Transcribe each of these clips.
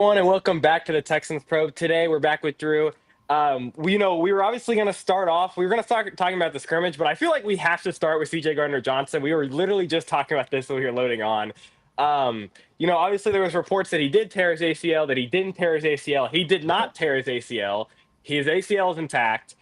Everyone, and welcome back to the Texans Probe. Today, we're back with Drew. We were obviously going to start off. We were going to start talking about the scrimmage, but I feel like we have to start with CJ Gardner Johnson. We were literally just talking about this when we were loading on. Obviously there was reports that he did tear his ACL, that he didn't tear his ACL. He did not tear his ACL. His ACL is intact.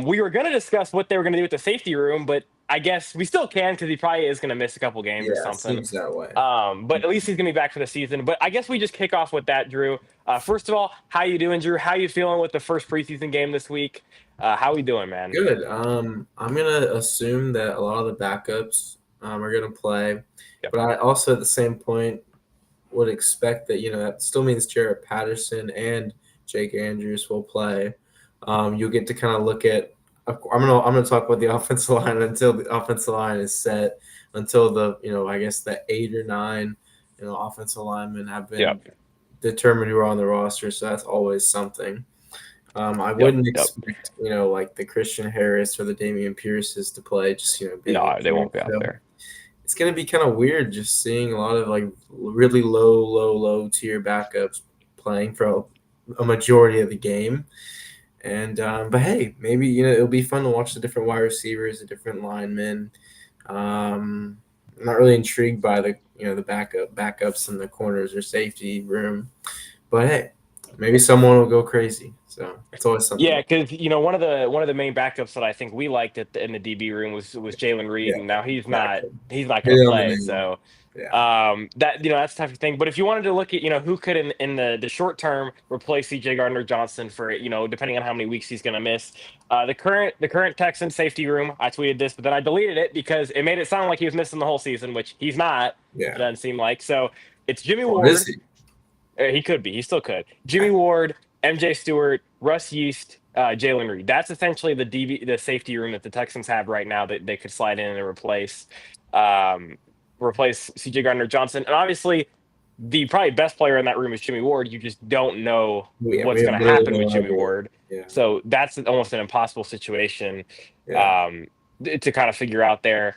We were going to discuss what they were going to do with the safety room, but I guess we still can because he probably is going to miss a couple games or Yeah, something. seems that way. But at least he's going to be back for the season. But I guess we just kick off with that, Drew. First of all, how you doing, Drew? How you feeling with the first preseason game this week? How we doing, man? Good. I'm gonna assume that a lot of the backups are gonna play, Yep. but I also at the same point would expect that that still means Jarrett Patterson and Jake Andrews will play. You'll get to kind of look at. I'm gonna talk about the offensive line until the offensive line is set, until the I guess the 8 or 9 offensive linemen have been Yep. determined who are on the roster. So that's always something. I Yep. wouldn't Yep. expect, like the Christian Harris or the Damian Pierces to play, just, being No, they injured. won't be out So there. it's going to be kind of weird just seeing a lot of like really low tier backups playing for a majority of the game. And, but hey, maybe, it'll be fun to watch the different wide receivers, the different linemen. I'm not really intrigued by the backups in the corners or safety room, but hey, maybe someone will go crazy. So it's always something. Yeah, because one of the main backups that I think we liked in the DB room was Jalen Reed, Yeah, and now he's not exactly. he's not Hit going to it on the play. nail. So Yeah. that's the type of thing. But if you wanted to look at who could in the short term replace CJ Gardner Johnson for depending on how many weeks he's going to miss, the current Texan safety room. I tweeted this, but then I deleted it because it made it sound like he was missing the whole season, which he's not. It Yeah. doesn't seem like. So it's Jimmy Or is Ward. he? He could be. He still could. Jimmy Ward, MJ Stewart, Russ Yeast, Jalen Reed. That's essentially the safety room that the Texans have right now that they could slide in and um, replace CJ Gardner Johnson. And obviously, the probably best player in that room is Jimmy Ward. You just don't know Yeah, we what's have going to literally happen with no Jimmy idea. Ward. Yeah. So that's almost an impossible situation Yeah. um, to kind of figure out there.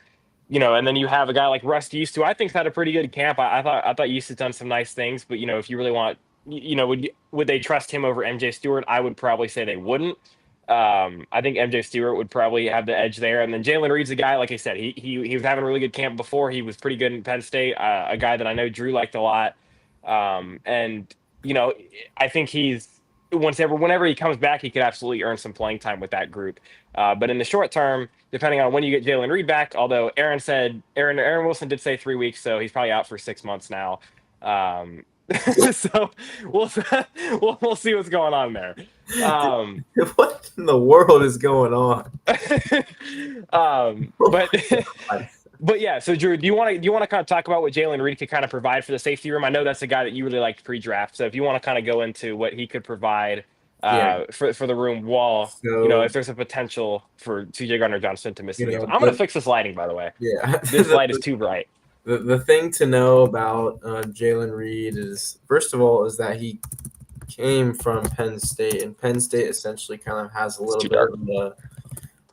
And then you have a guy like Russ Yeast, who I think's had a pretty good camp. I thought Yeast had done some nice things, but if you really want, would they trust him over MJ Stewart? I would probably say they wouldn't. I think MJ Stewart would probably have the edge there, and then Jalen Reed's a guy, like I said, he was having a really good camp before. He was pretty good in Penn State. A guy that I know Drew liked a lot, and you know, I think he's whenever he comes back, he could absolutely earn some playing time with that group. But in the short term, depending on when you get Jalen Reed back, although Aaron Wilson did say 3 weeks, so he's probably out for 6 months now. Um, so we'll, we'll see what's going on there. Um, What in the world is going on? Oh but my God. but yeah, so Drew, do you want to kind of talk about what Jalen Reed could kind of provide for the safety room? I know that's a guy that you really liked pre-draft. So if you want to kind of go into what he could provide Yeah. for the room wall, So, if there's a potential for CJ Gardner Johnson to miss you some games. know, I'm gonna the, fix this lighting, by the way. yeah. This light is too bright. The thing to know about Jalen Reed is, first of all, is that he came from Penn State, and Penn State essentially kind of has a It's little too bit dark. of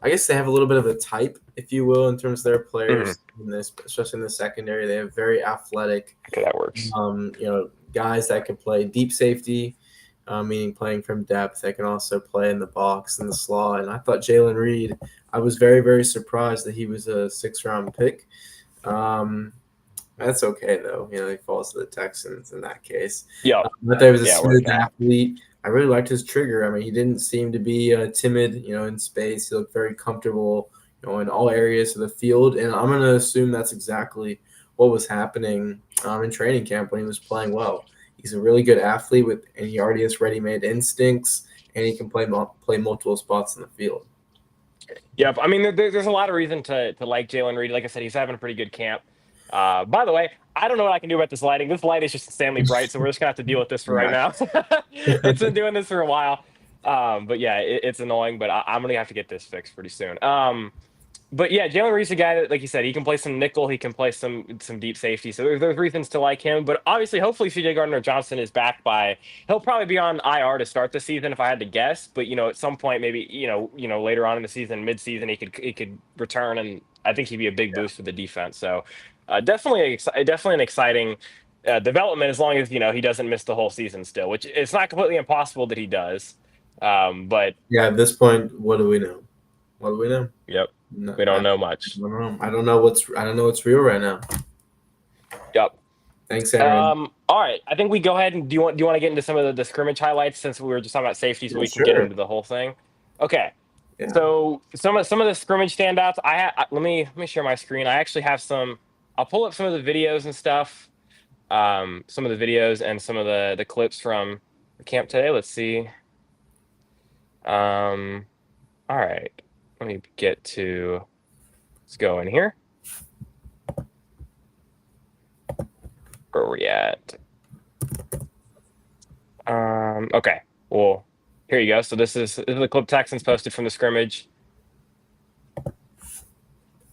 I guess they have a little bit of a type, if you will, in terms of their Mhm. players in this, especially in the secondary. They have very athletic, Okay, that works. guys that can play deep safety, meaning playing from depth. They can also play in the box and the slot. And I thought Jalen Reed, I was very, very surprised that he was a 6th-round pick. Um, that's okay though. He falls to the Texans in that case. Yep. But there was a Yeah, it worked smooth out. athlete. I really liked his trigger. I mean, he didn't seem to be timid, in space. He looked very comfortable, in all areas of the field. And I'm going to assume that's exactly what was happening in training camp when he was playing well. He's a really good athlete and he already has ready-made instincts, and he can play multiple spots in the field. Yep. I mean, there's a lot of reason to like Jalen Reed. Like I said, he's having a pretty good camp. By the way, I don't know what I can do about this lighting. This light is just insanely bright, so we're just gonna have to deal with this for right now. It's been doing this for a while. But yeah, it's annoying, but I'm gonna have to get this fixed pretty soon. But yeah, Jalen Reed's a guy that, like you said, he can play some nickel, he can play some deep safety. So there's reasons to like him. But obviously, hopefully, CJ Gardner Johnson is back by. He'll probably be on IR to start the season if I had to guess. But at some point, maybe later on in the season, mid-season, he could return, and I think he'd be a big boost for the defense. So definitely an exciting development as long as he doesn't miss the whole season still, which it's not completely impossible that he does. But Yeah, at this point, what do we know? What do we know? yep, No, we don't know much. don't know. I don't know what's real right now. Yep. Thanks, Aaron. All right. I think we go ahead and do you want to get into some of the scrimmage highlights since we were just talking about safety, so Yeah, we can get sure. into the whole thing. Okay. Yeah. So some of the scrimmage standouts. Let me share my screen. I actually have some. I'll pull up some of the videos and stuff. Some of the videos and some of the clips from the camp today. Let's see. Um, all right. Let me get to. Let's go in here. Where are we at? Okay. Well, here you go. So this is the clip Texans posted from the scrimmage.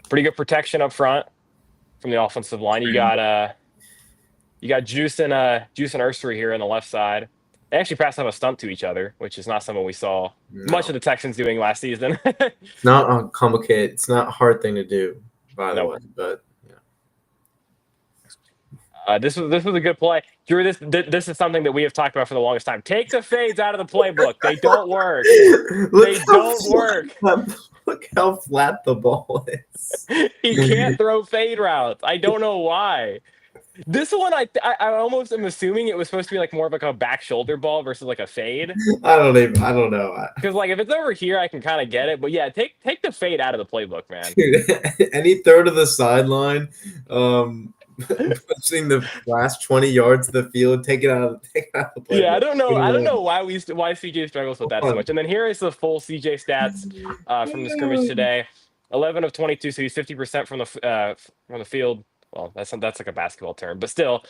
Pretty good protection up front from the offensive line. You got Juice and Ursary here on the left side. They actually passed off a stunt to each other, which is not something we saw much No, of the Texans doing last season. it's not complicated. It's not a hard thing to do, by the Nope. way. But This was a good play. Drew, this is something that we have talked about for the longest time. Take the fades out of the playbook. They don't work. They don't work. Look how flat the ball is. He can't throw fade routes. I don't know why. This one, I almost am assuming it was supposed to be like more of like a back shoulder ball versus like a fade. I don't know. Because like if it's over here, I can kind of get it. But yeah, take the fade out of the playbook, man. Dude, any throw to the sideline, pushing the last 20 yards of the field, take it out of the playbook. Yeah, I don't know. I don't know why CJ struggles with that so much. And then here is the full CJ stats from the scrimmage today. 11 of 22, so he's 50% from the field. Well, that's like a basketball term, but still,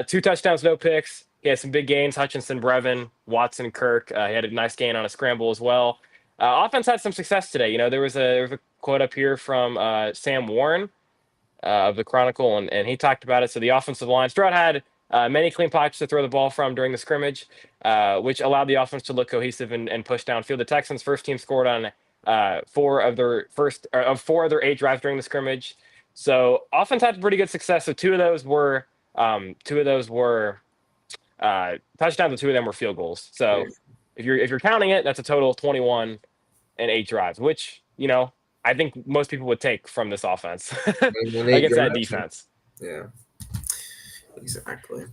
2 touchdowns, no picks. He had some big gains. Hutchinson, Brevin, Watson, Kirk. He had a nice gain on a scramble as well. Offense had some success today. There was a quote up here from Sam Warren of the Chronicle, and he talked about it. So the offensive line, Stroud had many clean pockets to throw the ball from during the scrimmage, which allowed the offense to look cohesive and push downfield. The Texans' first team scored on 4 of their 8 drives during the scrimmage. So offense had pretty good success. So two of those were touchdowns, and 2 of them were field goals. So if you're counting it, that's a total of 21 and 8 drives, which I think most people would take from this offense against that defense. Yeah, exactly.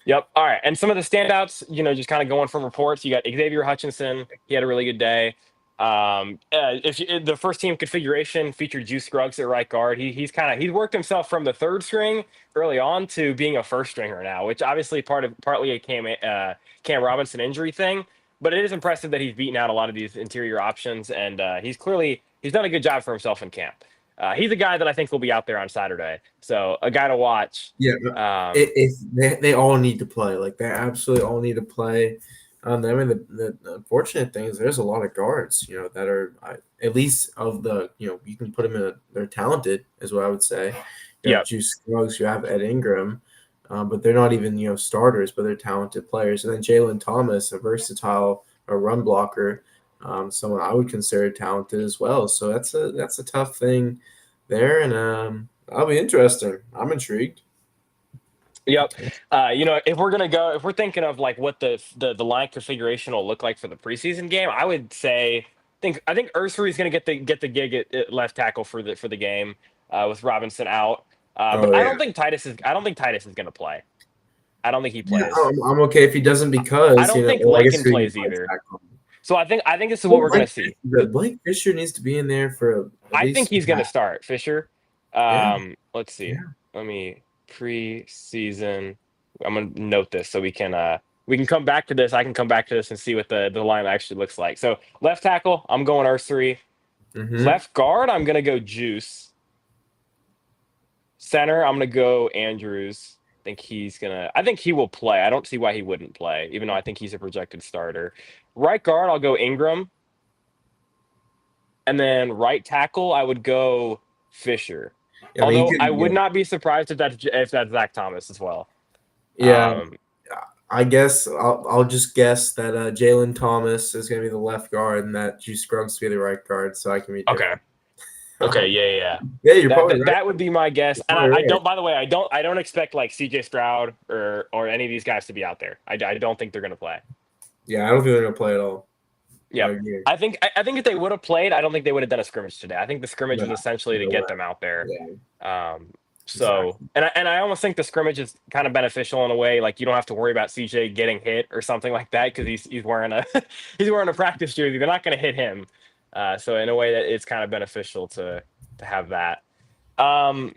Yep. All right. And some of the standouts, just kind of going from reports, you got Xavier Hutchinson. He had a really good day. The first team configuration featured Juice Scruggs at right guard. He's worked himself from the 3rd string early on to being a 1st stringer now, which obviously partly a Cam Robinson injury thing. But it is impressive that he's beaten out a lot of these interior options, and he's done a good job for himself in camp. He's a guy that I think will be out there on Saturday, so a guy to watch. Yeah, they all need to play. Like they absolutely all need to play. I mean, the unfortunate thing is there's a lot of guards, that are at least of the, you can put them they're talented, is what I would say. You have Juice Scruggs, you have Ed Ingram, but they're not even, starters, but they're talented players. And then Jalen Thomas, a versatile run blocker, someone I would consider talented as well. So that's a tough thing there, and that'll be interesting. I'm intrigued. Yep. If we're thinking of like what the line configuration will look like for the preseason game, I would say I think Ursary is going to get the gig at left tackle for the game with Robinson out. But I don't think Titus is going to play. I don't think he plays. Yeah, I'm okay if he doesn't, because I don't think Lakin plays either. So I think this is what we're going to see. Blake Fisher needs to be in there for. I think he's going to start Fisher. Let's see. Yeah. Let me preseason. I'm going to note this so we can come back to this. I can come back to this and see what the line actually looks like. So left tackle, I'm going Ursary. Mm-hmm. Left guard, I'm going to go Juice. Center, I'm going to go Andrews. I think he will play. I don't see why he wouldn't play, even though I think he's a projected starter. Right guard, I'll go Ingram. And then right tackle, I would go Fisher. Although I would not be surprised if that's Zach Thomas as well. Yeah, I guess I'll just guess that Jalen Thomas is going to be the left guard and that Juice Scruggs to be the right guard, so I can be okay. Okay, yeah. Yeah, you're That, probably that right. that would be my guess. You're And probably I right. don't. By the way, I don't expect like C.J. Stroud or any of these guys to be out there. I don't think they're going to play. Yeah, I don't think they're gonna play at all. I Yep. agree. I think if they would have played, I don't think they would have done a scrimmage today. I think the scrimmage No, was essentially to no way. get them out there. Yeah, Um, so exactly. and I almost think the scrimmage is kind of beneficial in a way. Like you don't have to worry about CJ getting hit or something like that because he's wearing a he's wearing a practice jersey. They're not going to hit him. So in a way that it's kind of beneficial to have that. Um,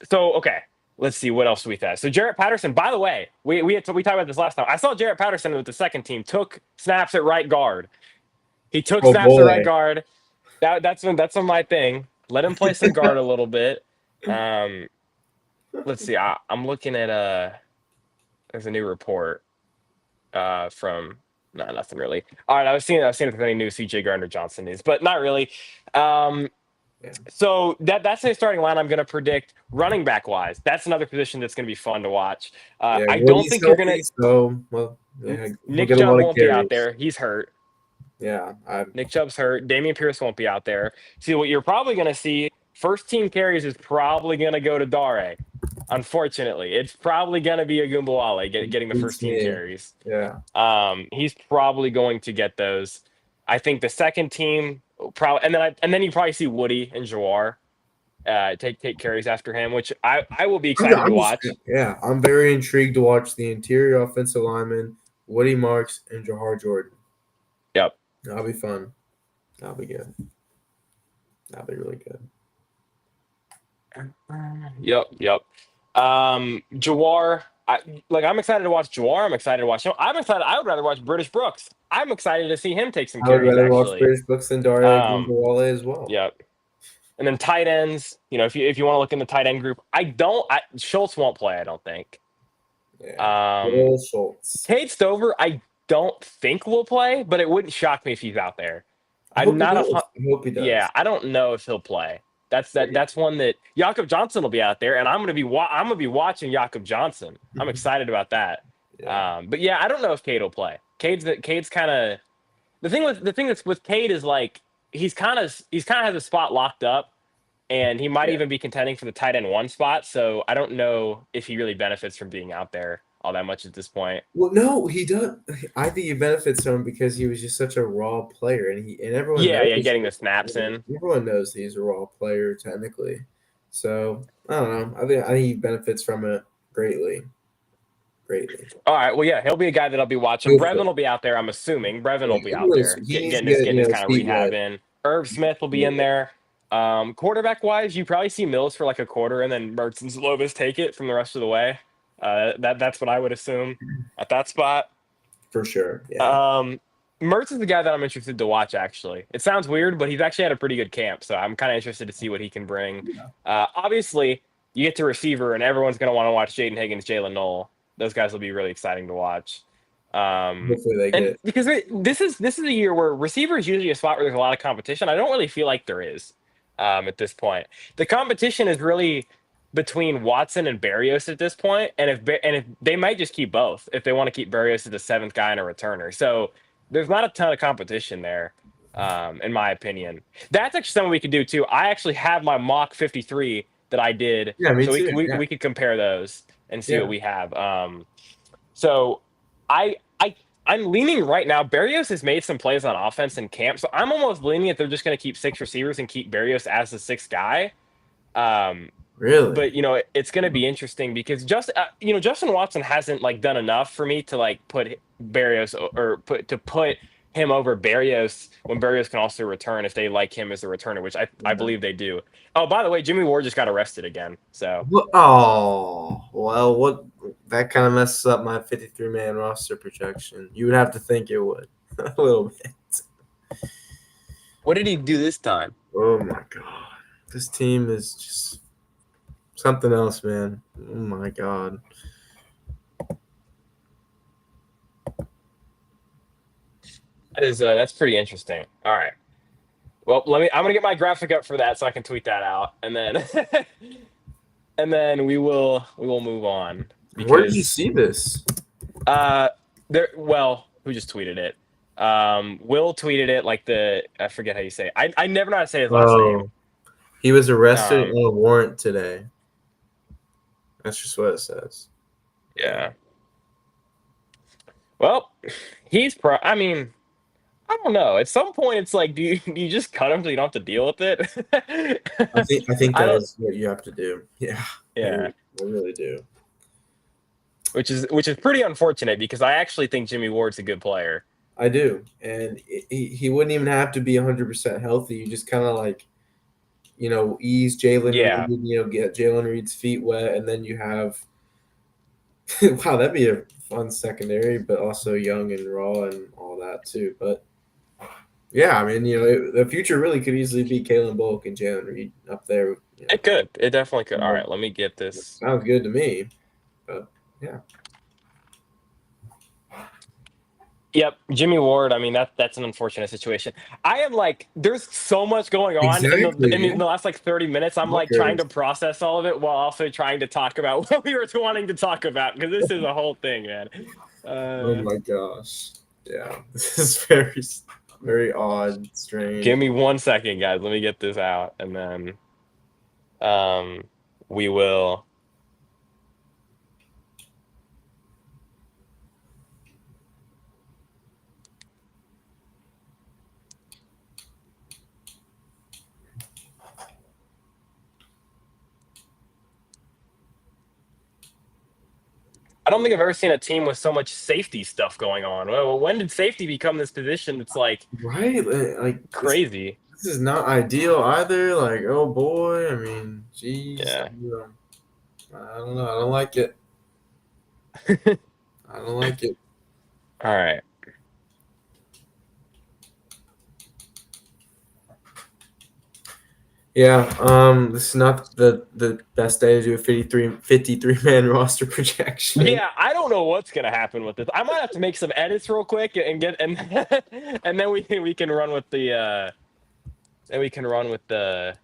so okay, let's see what else do we have. So Jarrett Patterson. By the way, we talked about this last time. I saw Jarrett Patterson with the second team took snaps at right guard. He took Oh snaps at right boy. guard. That's my thing. Let him play some guard a little bit. Um, let's see. I'm looking at there's a new report from no, nothing really. All right, I was seeing if there's any new CJ Gardner Johnson news, but not really. Um, Yeah, so that's the starting line I'm going to predict running back wise. That's another position that's going to be fun to watch. yeah. I don't Woody's think you're going healthy, so well, to. yeah, he'll Nick get a Chubb lot of won't be out carries. there. He's hurt. Yeah, Nick Chubb's hurt. Damian Pierce won't be out there. See, what you're probably going to see, first team carries is probably going to go to Dare. Unfortunately, it's probably going to be a getting the beats first team me. carries. Yeah, He's probably going to get those. I think the second team probably, and then you probably see Woody and Jawar take carries after him, which I will be excited to watch. yeah. I'm very intrigued to watch the interior offensive lineman, Woody Marks and Jahar Jordan. Yep. That'll be fun. That'll be good. That'll be really good. Yep. Jawar, I'm excited to watch Jawar. I'm excited to watch him. I'm excited. I would rather watch British Brooks. I'm excited to see him take some I would carries, rather watch actually. British Books than Daria Um, Gumbawale as well. yep. And then tight ends, if you want to look in the tight end group, Schultz won't play, I don't think. Yeah. Um, Will Schultz. Cade Stover, I don't think will play, but it wouldn't shock me if he's out there. I I'm hope he not does. I hope he yeah, does. I don't know if he'll play. That's one that Jakob Johnson will be out there, and I'm gonna be watching Jakob Johnson. I'm excited about that. Yeah. But yeah, I don't know if Cade will play. Cade's kind of the thing that's with Cade is like he's kind of has a spot locked up, and he might Yeah. even be contending for the tight end one spot. So I don't know if he really benefits from being out there all that much at this point. Well, no, he does. I think he benefits from him because he was just such a raw player, and everyone Yeah, knows getting the snaps in. everyone knows he's a raw player technically. So I don't know. I think he benefits from it greatly, greatly. All right. Well, yeah, he'll be a guy that I'll be watching. He'll play. Brevin will be out there. I'm assuming Brevin Yeah, will be out there, he needs to getting his kind of speed rehab wet. in. Irv Smith will be in Yeah. there. Quarterback wise, you probably see Mills for like a quarter, and then Mertz and Zlobis take it from the rest of the way. That's what I would assume at that spot. For sure. Yeah. Um, Mertz is the guy that I'm interested to watch. Actually, it sounds weird, but he's actually had a pretty good camp, so I'm kind of interested to see what he can bring. Yeah. Obviously, you get to receiver, and everyone's going to want to watch Jaden Higgins, Jalen Knoll. Those guys will be really exciting to watch. Hopefully they And get. because this is a year where receiver is usually a spot where there's a lot of competition. I don't really feel like there is at this point. The competition is really between Watson and Berrios at this point, and if they might just keep both if they want to keep Berrios as the seventh guy and a returner. So there's not a ton of competition there, in my opinion. That's actually something we could do too. I actually have my mock 53 that I did, Yeah, me so we too. could we, Yeah. we could compare those and see what Yeah. we have. So I'm leaning right now. Berrios has made some plays on offense in camp, so I'm almost leaning that they're just going to keep six receivers and keep Berrios as the sixth guy. Really. But it's going to be interesting because Justin Watson hasn't like done enough for me to like put Berrios or put him over Berrios when Berrios can also return if they like him as a returner, which I believe they do. Oh, by the way, Jimmy Ward just got arrested again, so. Oh, well, what that kind of messes up my 53-man roster projection. You would have to think it would a little bit. What did he do this time? Oh my god, this team is just something else, man. Oh my god. That's pretty interesting. All right. Well, I'm gonna get my graphic up for that so I can tweet that out, and then and then we will move on. Where did you see this? Who just tweeted it? Will tweeted it like I forget how you say it. I never know how to say his last name. He was arrested Um, on a warrant today. That's just what it says. yeah. Well, I mean, I don't know. At some point, it's like, do you just cut him so you don't have to deal with it? I think I that don't. is what you have to do. Yeah, Yeah, I really do. which is pretty unfortunate because I actually think Jimmy Ward's a good player. I do, and he wouldn't even have to be 100% healthy. You just kind of like ease Jalen Yeah, Reed, get Jalen Reed's feet wet, and then you have wow, that'd be a fun secondary, but also young and raw and all that too. But yeah, I mean, the future really could easily be Kalen Bullock and Jalen Reed up there. it could. It definitely could. All Um, right, let me get this. sounds good to me. But yeah, Yep, Jimmy Ward. I mean, that's an unfortunate situation. I am like, there's so much going on in the exactly. in the last like 30 minutes. I'm like trying to Walkers. process all of it while also trying to talk about what we were wanting to talk about because this is a whole thing, man. Oh Uh, my gosh. Yeah, this is very, very odd, Give strange. me 1 second, guys. Let me get this out, and then um, we will. I don't think I've ever seen a team with so much safety stuff going on. Well, when did safety become this position that's like Right? Like crazy? this is not ideal either. Like, oh boy. I mean, geez. Yeah. I don't know. I don't like it. I don't like it. All right. Yeah, this is not the best day to do a 53 man roster projection. Yeah, I don't know what's gonna happen with this. I might have to make some edits real quick and get and and then we can run with the then we can run with the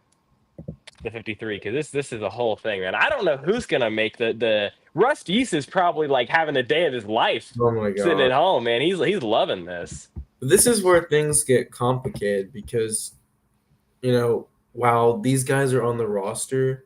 53 because this is a whole thing, man. I don't know who's gonna make the Rust East is probably like having a day of his life Oh my sitting god. at home, man. He's loving this. This is where things get complicated because, while these guys are on the roster,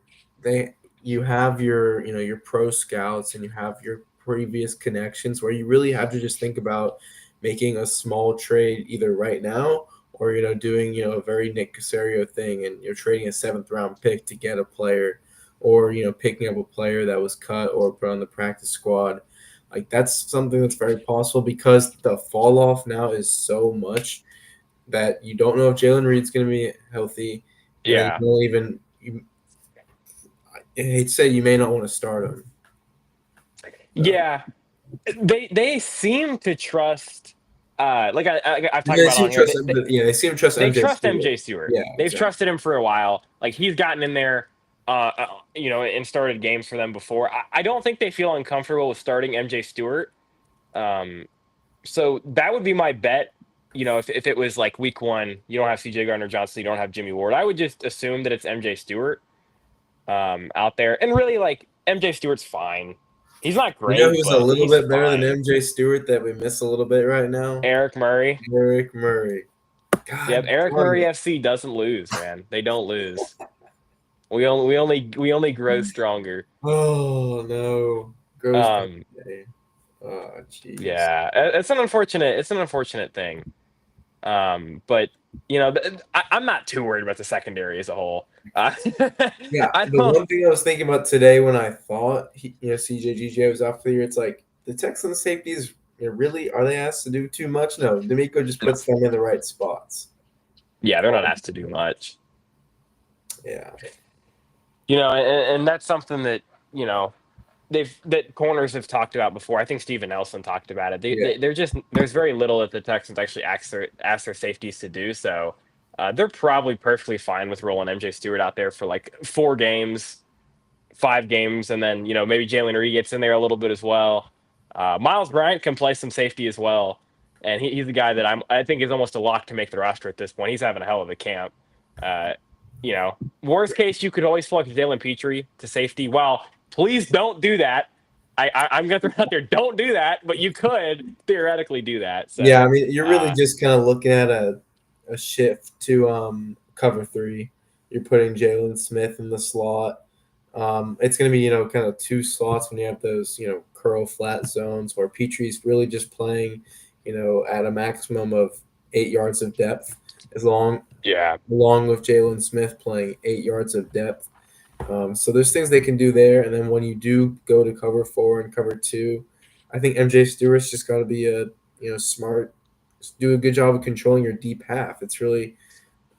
you have your pro scouts and you have your previous connections where you really have to just think about making a small trade either right now or doing a very Nick Casario thing and you're trading a 7th round pick to get a player or picking up a player that was cut or put on the practice squad. Like that's something that's very possible because the fall off now is so much that you don't know if Jalen Reed's going to be healthy. You Yeah, don't even. I hate to say you may not want to start him. So. yeah. They seem to trust. Like I've talked They about seem on to here. trust. Yeah, they seem to trust They MJ trust Stewart. MJ Stewart. Yeah, They've exactly. trusted him for a while. Like he's gotten in there, and started games for them before. I don't think they feel uncomfortable with starting MJ Stewart. Um, so that would be my bet. If it was like week one, you don't have CJ Gardner Johnson, you don't have Jimmy Ward. I would just assume that it's MJ Stewart out there. And really, like MJ Stewart's fine. He's not You know great, who's a but little he's bit better than fine. MJ Stewart that we miss a little bit right now? Eric Murray. Eric Murray. Yep, God Eric darn Murray it. FC doesn't lose, man. They don't lose. We only grow stronger. Oh no. Grows. Um, Oh jeez. yeah, it's an unfortunate thing. But I'm not too worried about the secondary as a whole. Yeah, I the don't. one thing I was thinking about today when I thought CJ was off the year, it's like the Texans safeties really are they asked to do too much? No, D'Amico just puts them in the right spots. Yeah, they're not asked to do much. Yeah, And that's something that you know that corners have talked about before. I think Steven Nelson talked about it. yeah. They're just there's very little that the Texans actually ask their safeties to do. So they're probably perfectly fine with rolling MJ Stewart out there for like 4 games, 5 games, and then maybe Jalen Reed gets in there a little bit as well. Miles Bryant can play some safety as well, and he's the guy that I think is almost a lock to make the roster at this point. He's having a hell of a camp. Uh, Worst case you could always flex Jalen Petrie to safety. Well, please don't do that. I'm gonna throw it out there. Don't do that, but you could theoretically do that. Yeah, I So, mean, you're really just kind of looking at a shift to cover three. You're putting Jalen Smith in the slot. It's going to be, kind of two slots when you have those, curl flat zones where Petrie's really just playing, at a maximum of 8 yards of depth, as long Yeah. along with Jalen Smith playing 8 yards of depth. So there's things they can do there. And then when you do go to cover 4 and cover 2, I think MJ Stewart's just got to be smart, do a good job of controlling your deep half. It's really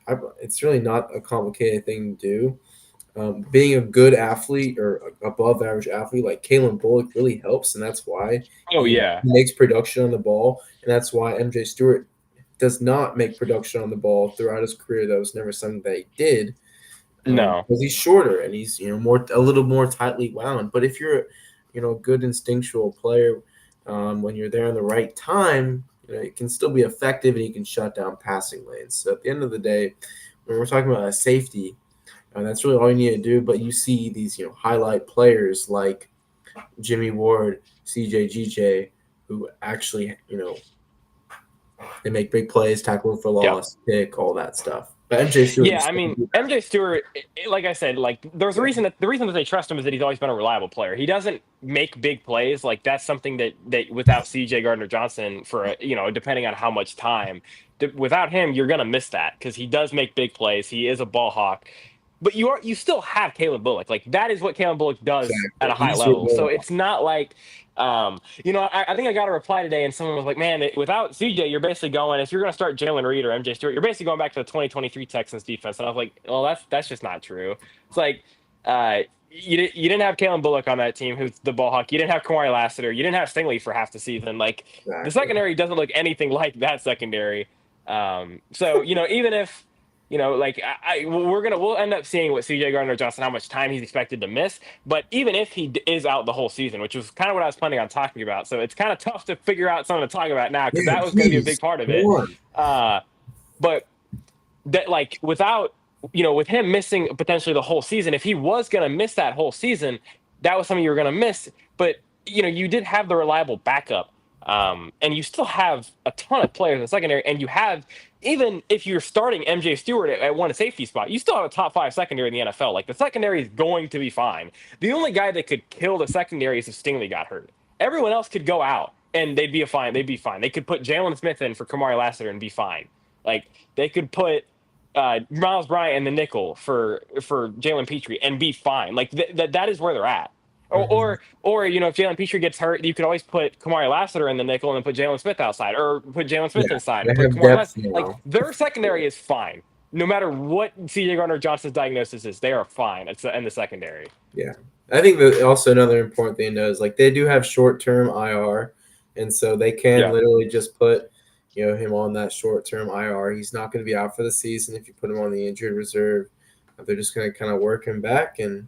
not a complicated thing to do. Being a good athlete or above average athlete like Kalen Bullock really helps, and that's why Oh he yeah. makes production on the ball, and that's why MJ Stewart does not make production on the ball throughout his career. That was never something that he did, No. because he's shorter and he's a little more tightly wound. But if you're a good instinctual player, when you're there in the right time, it can still be effective and you can shut down passing lanes. So at the end of the day, when we're talking about a safety, and that's really all you need to do. But you see these, highlight players like Jimmy Ward, CJ, who actually, they make big plays, tackle for Yep. loss, pick, all that stuff. But MJ Stewart, Yeah, I mean, MJ Stewart, like I said, like there's a reason that the reason that they trust him is that he's always been a reliable player. He doesn't make big plays. Like that's something that without CJ Gardner Johnson for depending on how much time, without him, you're gonna miss that because he does make big plays. He is a ball hawk. But you still have Caleb Bullock. Like that is what Caleb Bullock does at exactly. a high He's your level. So ball. it's not like I think I got a reply today, and someone was like, "Man, without CJ, you're basically going. If you're going to start Jalen Reed or MJ Stewart, you're basically going back to the 2023 Texans defense." And I was like, "Well, that's just not true." It's like you didn't have Kalen Bullock on that team, who's the ball hawk. You didn't have Kamari Lassiter. You didn't have Stingley for half the season. Like the Exactly. secondary doesn't look anything like that secondary. So even if like we'll end up seeing what CJ Gardner Johnson, how much time he's expected to miss. But even if he is out the whole season, which was kind of what I was planning on talking about, so it's kind of tough to figure out something to talk about now because Yeah, that was going to be a please. big part of Come it. on. But that like without with him missing potentially the whole season, if he was going to miss that whole season, that was something you were going to miss. But you did have the reliable backup, and you still have a ton of players in the secondary, and you have even if you're starting MJ Stewart at one safety spot, you still have a top 5 secondary in the NFL. Like the secondary is going to be fine. The only guy that could kill the secondary is if Stingley got hurt. Everyone else could go out and they'd be fine. They'd be fine. They could put Jalen Smith in for Kamari Lassiter and be fine. Like they could put Miles Bryant in the nickel for Jalen Petrie and be fine. Like that is where they're at. Mm-hmm. Or if Jalen Petrie gets hurt, you could always put Kamari Lassiter in the nickel and then put Jalen Smith outside, or put Jalen Smith Yeah, inside they and put have Kamari depth Lassiter. Like now. their secondary is fine, no matter what CJ Gardner Johnson's diagnosis is. They are fine. It's in the secondary. Yeah, I think that also another important thing to know is like they do have short-term IR, and so they can Yeah. literally just put him on that short-term IR. He's not going to be out for the season if you put him on the injured reserve. They're just going to kind of work him back, and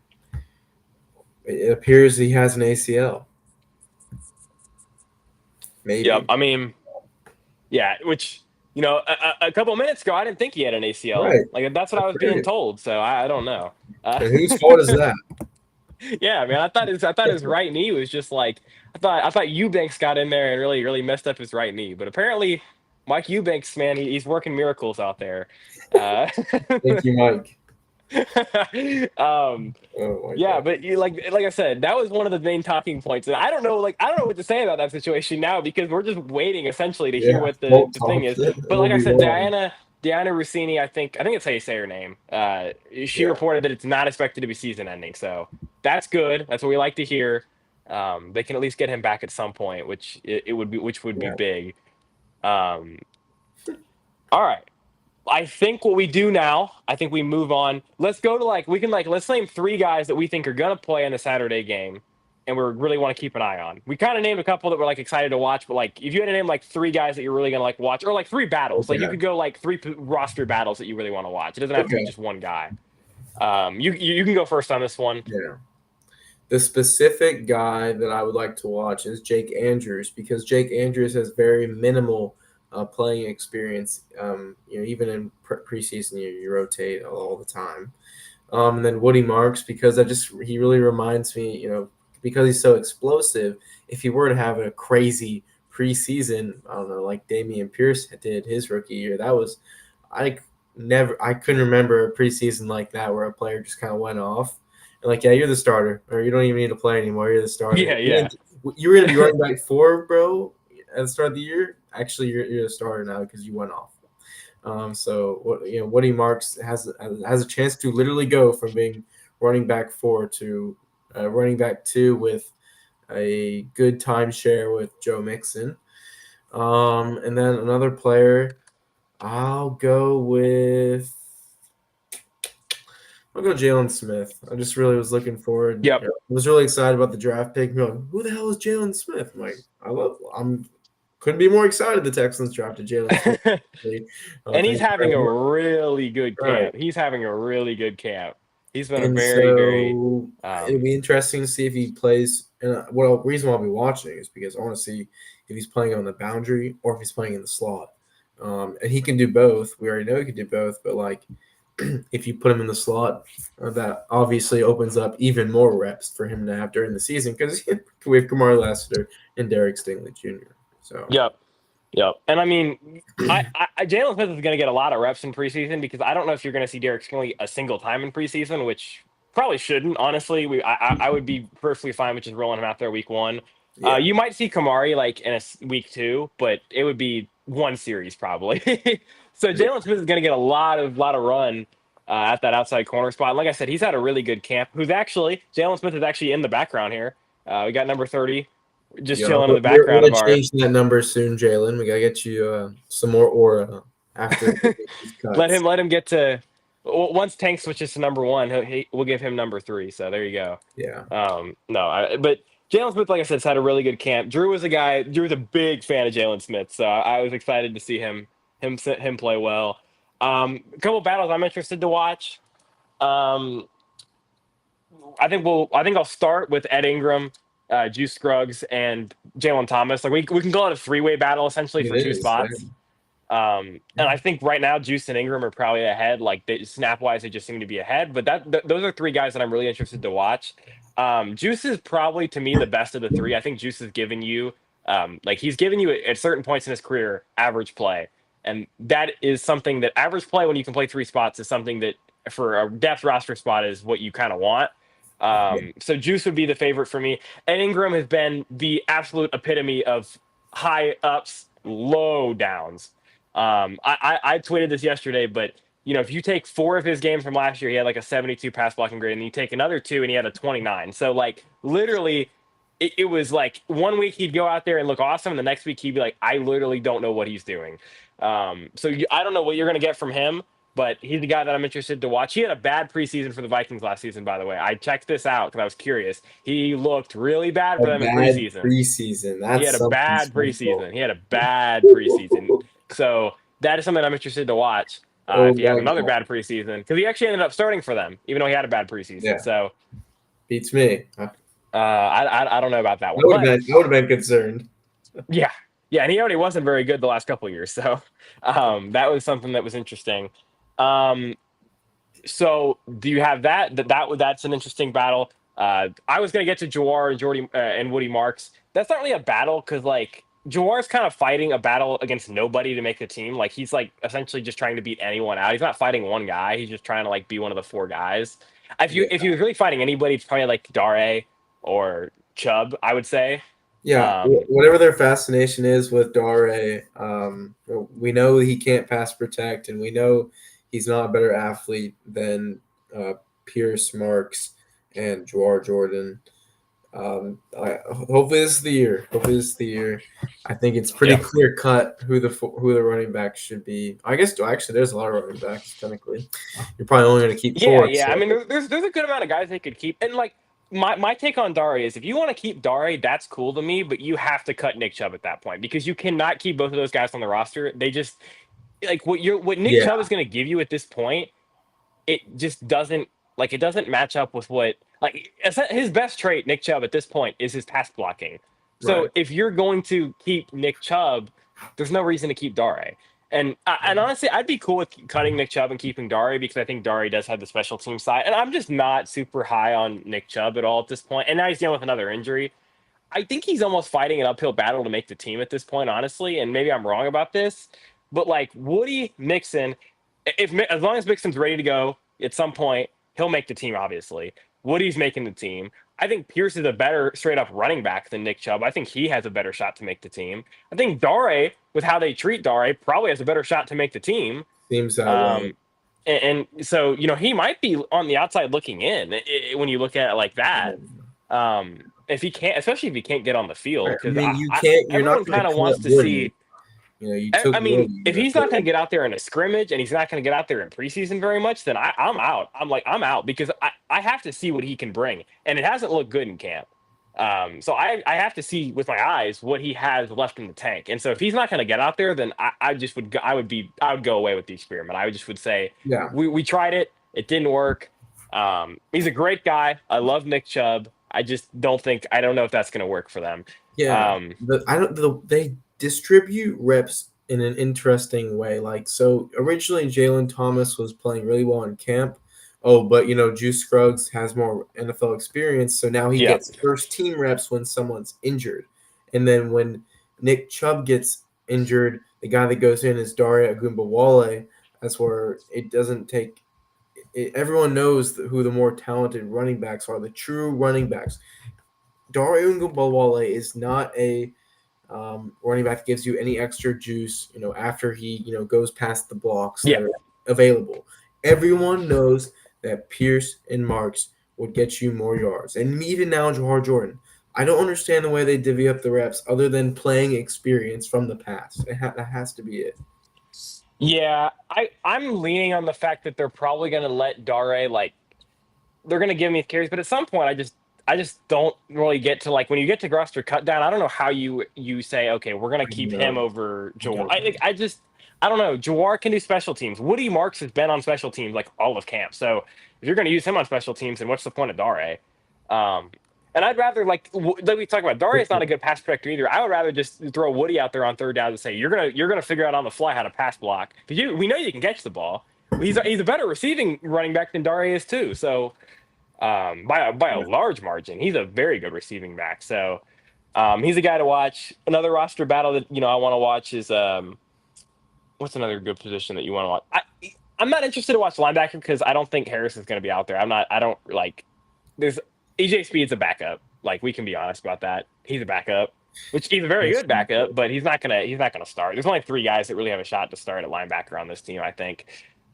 it appears he has an ACL. Yep. Maybe. I mean, yeah. Which a couple minutes ago, I didn't think he had an ACL. Right. Like that's what I That's was being great. told. So I don't know. And whose fault is that? Yeah, man. I thought his right knee was just like I thought Eubanks got in there and really messed up his right knee. But apparently, Mike Eubanks, man, he's working miracles out there. Uh, Thank you, Mike. um, Oh my yeah, god. but like I said, that was one of the main talking points. And I don't know what to say about that situation now because we're just waiting essentially to hear Yeah. what the, Won't the thing talk. is. It But will like I be said, wrong. Diana Rossini, I think it's how you say her name. She Yeah. reported that it's not expected to be season ending. So that's good. That's what we like to hear. They can at least get him back at some point, which would be Yeah. big. Um, all right. I think what we do now, I think we move on. Let's go to let's name 3 guys that we think are gonna play in the Saturday game, and we really want to keep an eye on. We kind of named a couple that we're like excited to watch, but like if you had to name like 3 guys that you're really gonna like watch, or like 3 battles, like you Okay. could go like roster battles that you really want to watch. It doesn't have to be Okay. just one guy. You can go first on this one. Yeah. The specific guy that I would like to watch is Jake Andrews because Jake Andrews has very minimal playing experience. Even in preseason, you rotate all the time. And then Woody Marks because he really reminds me, because he's so explosive. If he were to have a crazy preseason, I don't know, like Damian Pierce did his rookie year, that was I never. I couldn't remember a preseason like that where a player just kind of went off. And like, yeah, you're the starter, or you don't even need to play anymore. You're the starter. Yeah, yeah. You were gonna be running back 4, bro, at the start of the year. Actually, you're the starter now because you went off. So Woody Marks has a chance to literally go from being running back 4 to running back 2 with a good timeshare with Joe Mixon. And then another player, I'll go with Jalen Smith. I just really was looking forward. Yep. Was really excited about the draft pick. Like, who the hell is Jalen Smith? I'm like, I'm couldn't be more excited. The Texans drafted Jalen Smith. And he's Thank you having very a much. really good Right. camp. He's having a really good camp. He's been a And very, very so it'll um be interesting to see if he plays. And reason why I'll be watching is because I want to see if he's playing on the boundary or if he's playing in the slot. And he can do both. We already know he can do both, but like if you put him in the slot, that obviously opens up even more reps for him to have during the season because we have Kamar Lassiter and Derek Stingley Jr. So yep. Yep. And I mean, Jalen Smith is going to get a lot of reps in preseason because I don't know if you're going to see Derek Stingley a single time in preseason, which probably shouldn't. Honestly, I would be perfectly fine with just rolling him out there week 1. yeah, You might see Kamari like in week 2, but it would be one series probably. So yeah, Jalen Smith is going to get a lot of run at that outside corner spot. And like I said, he's had a really good camp. Jalen Smith is actually in the background here. We got number 30 just yeah. chilling in the We're background gonna of our. change that number soon, Jalen. We gotta get you some more aura after these let cuts. him let him get to once Tank switches to number 1, we'll give him number 3. So there you go. Yeah, No, but Jalen Smith, like I said, has had a really good camp. Drew was a big fan of Jalen Smith, so I was excited to see him play well. A couple battles I'm interested to watch. Um, I think I'll start with Ed Ingram, Juice Scruggs, and Jalen Thomas. Like we can call it a 3-way battle essentially it for 2 is. spots. And I think right now Juice and Ingram are probably ahead. Like snap wise, they just seem to be ahead. But those are 3 guys that I'm really interested to watch. Juice is probably to me the best of the 3. I think Juice has given you, like he's given you at certain points in his career average play, and that is something that average play when you can play 3 spots is something that for a depth roster spot is what you kind of want. Yeah. So Juice would be the favorite for me, and Ingram has been the absolute epitome of high ups, low downs. I tweeted this yesterday, but if you take 4 of his games from last year, he had like a 72 pass blocking grade, and you take another 2, and he had a 29. So like literally, it was like one week he'd go out there and look awesome, and the next week he'd be like, I literally don't know what he's doing. I don't know what you're gonna get from him, but he's the guy that I'm interested to watch. He had a bad preseason for the Vikings last season, by the way. I checked this out because I was curious. He looked really bad A for them in bad preseason. preseason. He That's had a something bad special. preseason. He had a bad preseason. So that is something I'm interested to watch. Oh If he has my another god. bad preseason, because he actually ended up starting for them, even though he had a bad preseason. Yeah, So beats me. I don't know about that one, Would have but been. I would have been concerned. yeah, yeah, and he already wasn't very good the last couple of years. So that was something that was interesting. Um, so do you have that's an interesting battle. I was gonna get to Jawar and Jordy and Woody Marks. That's not really a battle because like Jawar's kind of fighting a battle against nobody to make the team. Like he's like essentially just trying to beat anyone out. He's not fighting one guy. He's just trying to like be one of the 4 guys. Yeah. If he was really fighting anybody, it's probably like Dare or Chubb. I would say. Yeah, Um, whatever their fascination is with Dare, we know he can't pass protect, and we know he's not a better athlete than Pierce, Marks, and Jawar Jordan. Hopefully this is the year. Hopefully this is the year. I think it's pretty yeah. clear cut who the running back should be. I guess actually there's a lot of running backs technically. You're probably only going to keep Yeah, 4. yeah. I So mean, there's a good amount of guys they could keep, and like my take on Dare is if you want to keep Dare, that's cool to me, but you have to cut Nick Chubb at that point because you cannot keep both of those guys on the roster. They just like what Nick yeah, Chubb is going to give you at this point. It just doesn't match up with what like his best trait. Nick Chubb at this point is his pass blocking. So right. if you're going to keep Nick Chubb, there's no reason to keep Dare. And honestly, I'd be cool with cutting Nick Chubb and keeping Dare because I think Dare does have the special team side. And I'm just not super high on Nick Chubb at all at this point. And now he's dealing with another injury. I think he's almost fighting an uphill battle to make the team at this point, honestly. And maybe I'm wrong about this, but like Woody Mixon if as long as Mixon's ready to go at some point, he'll make the team. Obviously, Woody's making the team. I think Pierce is a better straight up running back than Nick Chubb. I think he has a better shot to make the team. I think Dare, with how they treat Dare, probably has a better shot to make the team. Seems that way. Um, and so he might be on the outside looking in when you look at it like that. If he can't, especially if he can't get on the field, I because mean, you can't. You're not everyone going kind to of wants cut to Woody. see. You took I mean, Woody. if he's not going to get out there in a scrimmage and he's not going to get out there in preseason very much, then I'm out. I'm out because I have to see what he can bring, and it hasn't looked good in camp. So I have to see with my eyes what he has left in the tank. And so if he's not going to get out there, then I just would I would go away with the experiment. I just would say Yeah. we tried it, it didn't work. He's a great guy. I love Nick Chubb. I don't know if that's going to work for them. Yeah. They distribute reps in an interesting way. Like, so originally Jalen Thomas was playing really well in camp. Oh, but Juice Scruggs has more NFL experience, so now he Yeah. gets first team reps when someone's injured. And then when Nick Chubb gets injured, the guy that goes in is Dare Ogunbowale. That's where it doesn't take everyone knows who the more talented running backs are, the true running backs. Dare Ogunbowale is not a running back that gives you any extra juice, after he, goes past the blocks Yeah. that are available. Everyone knows that Pierce and Marks would get you more yards. And even now, Jawhar Jordan. I don't understand the way they divvy up the reps other than playing experience from the past. That has to be it. Yeah, I'm leaning on the fact that they're probably going to let Dare they're going to give me carries, but at some point I just don't really get to when you get to roster cut down. I don't know how you say okay, we're going to keep him over Jawar. I don't know. Jawar can do special teams. Woody Marks has been on special teams all of camp. So if you're going to use him on special teams, then what's the point of Dare? And I'd rather like we talk about Dare is not a good pass protector either. I would rather just throw Woody out there on third down and say you're gonna figure out on the fly how to pass block because we know you can catch the ball. He's a better receiving running back than Dare is too. So by a large margin, he's a very good receiving back. So he's a guy to watch. Another roster battle that I want to watch is what's another good position that you want to watch? I'm not interested to watch linebacker because I don't think Harris is going to be out there. I don't like. There's EJ Speed's a backup. We can be honest about that. He's a backup, which he's a very good backup, but he's not gonna start. There's only 3 guys that really have a shot to start at linebacker on this team, I think.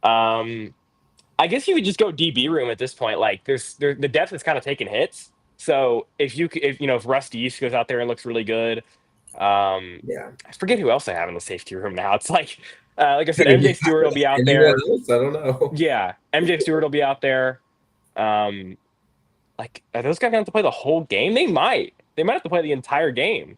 I guess you would just go DB room at this point. The depth is kind of taking hits. So if Rusty East goes out there and looks really good, I forget who else I have in the safety room now. It's like I said, MJ Stewart will be out there. Else? I don't know. Yeah, MJ Stewart will be out there. Are those guys going to have to play the whole game? They might. They might have to play the entire game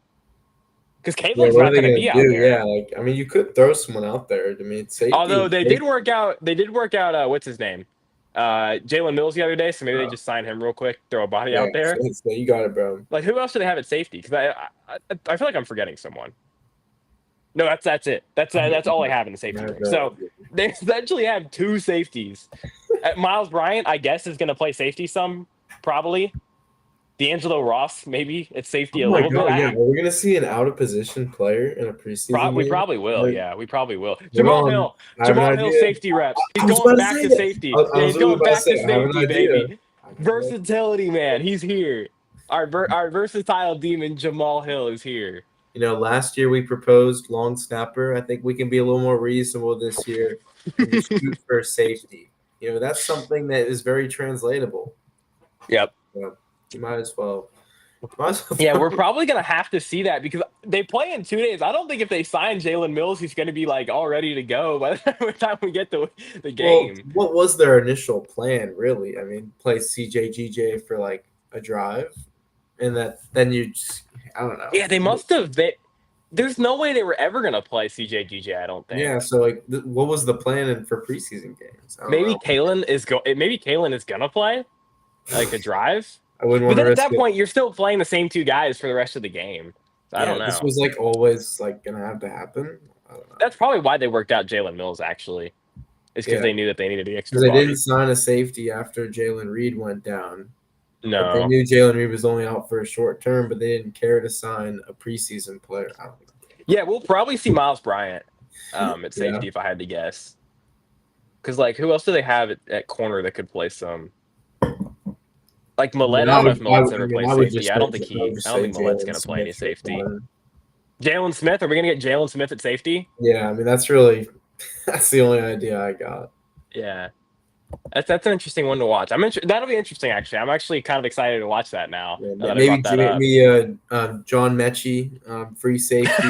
because Caitlin's not going to be out there. Yeah, you could throw someone out there. Safety. Although they did work out. What's his name? Jalen Mills the other day. So maybe they just signed him real quick, throw a body out there. So you got it, bro. Who else do they have at safety? Because I feel like I'm forgetting someone. No, that's it. That's all I have in the safety room. So they essentially have 2 safeties. Miles Bryant, I guess, is going to play safety some. Probably D'Angelo Ross, maybe it's safety a little bit. Yeah, we're gonna see an out of position player in a preseason. We probably will. Yeah, we probably will. Jamal Hill, safety reps. He's going back to safety. He's going back to safety, baby. Versatility, man. He's here. Our versatile demon Jamal Hill is here. Last year we proposed long snapper. I think we can be a little more reasonable this year and just shoot for safety. That's something that is very translatable. Yep. You might as well. Yeah, we're probably going to have to see that because they play in 2 days. I don't think if they sign Jalen Mills, he's going to be all ready to go by the time we get to the game. Well, what was their initial plan, really? Play CJGJ for a drive and then you just, I don't know. Yeah, they must have. There's no way they were ever going to play CJGJ, I don't think. Yeah, so what was the plan for preseason games? Maybe Kalen is going to play a drive. I wouldn't want to. But then at that point, you're still playing the same 2 guys for the rest of the game. So I don't know. This was always gonna have to happen. I don't know. That's probably why they worked out Jalen Mills. Actually, is because they knew that they needed the extra. Because they didn't sign a safety after Jalen Reed went down. No, they knew Jalen Reed was only out for a short term, but they didn't care to sign a preseason player. I don't know. Yeah, we'll probably see Miles Bryant at safety if I had to guess. Because like, who else do they have at corner that could play some? Like I mean, Millette, I I don't know would, if I, Millett's I ever mean, played I would safety. just say, I would just I don't say think Millett's Jalen gonna play any Smith for safety. fun. Jalen Smith, are we gonna get Jalen Smith at safety? Yeah, I mean that's really that's the only idea I got. Yeah, that's an interesting one to watch. That'll be interesting actually. I'm actually kind of excited to watch that now. Yeah, Now that I maybe brought that up. John Mechie, free safety.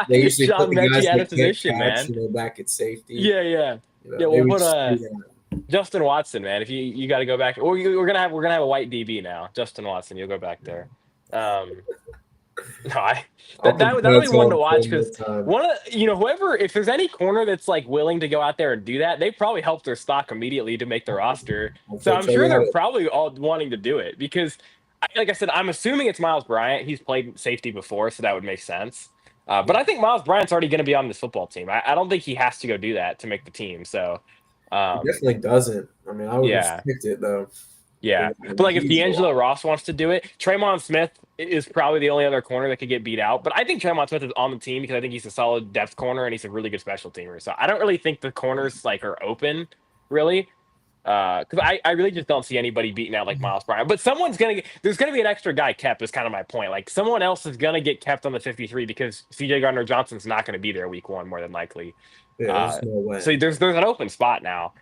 They usually put John the Mechie guys out of that can't position, catch, man. back at safety. Yeah, yeah, yeah. We'll Maybe put just do that. Justin Watson, man. If you got to go back, we're gonna have a white DB now. Justin Watson, you'll go back there. No, I'll that'll prepare be to one to him watch one more because time. whoever, if there's any corner that's like willing to go out there and do that, they probably help their stock immediately to make the roster. So Okay, I'm check sure out they're it. probably all wanting to do it because, like I said, I'm assuming it's Miles Bryant. He's played safety before, so that would make sense. But I think Miles Bryant's already going to be on this football team. I don't think he has to go do that to make the team. So, He um, definitely doesn't. I mean, I would yeah. respect it though. Yeah, 'Cause, I but mean, like if he's a D'Angelo lot. Ross wants to do it, Tremont Smith is probably the only other corner that could get beat out. But I think Tremont Smith is on the team because I think he's a solid depth corner and he's a really good special teamer. So I don't really think the corners like are open, really, because I really just don't see anybody beating out like Miles Bryant. But there's gonna be an extra guy kept. Is kind of my point. Like someone else is gonna get kept on the 53 because CJ Gardner Johnson's not gonna be there week 1 more than likely. Yeah, Uh, there's no way. so there's an open spot now.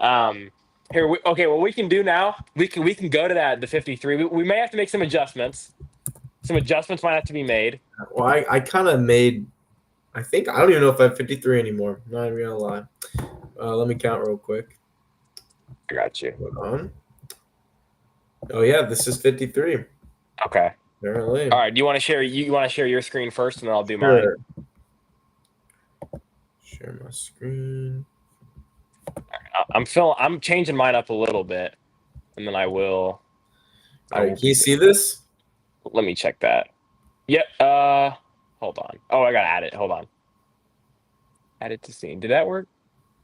Um, okay, what we can do now, we can go to the 53. We may have to make some adjustments. Some adjustments might have to be made. Well, I kind of made. I think I don't even know if I have 53 anymore. I'm not even gonna lie. Let me count real quick. I got you. Hold on. Oh yeah, this is 53. Okay. Apparently. All right. Do you want to share? You want to share your screen first, and then I'll do mine. Sure. Share my screen. I'm changing mine up a little bit, and then I will. All right, can you see this? Let me check that. Yep. Hold on. Oh, I gotta add it. Hold on. Add it to scene. Did that work?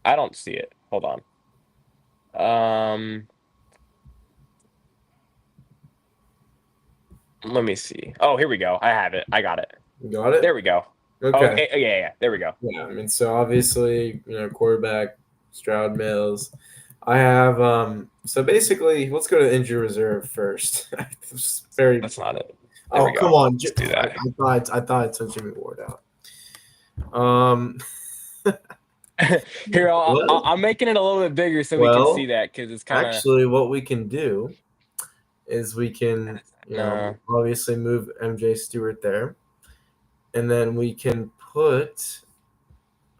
I don't see it. Hold on. Let me see. Oh, here we go. I have it. I got it. You got it? There we go. Okay. Oh, yeah. There we go. Yeah, I mean, so obviously, quarterback, Stroud Mills. I have so basically, let's go to injury reserve first. Very. That's not it. There we go. Come on. Let's do that. I thought I took Jimmy Ward out. Here, I'm making it a little bit bigger so we can see that because it's kind of actually what we can do is we can obviously move MJ Stewart there, and then we can put.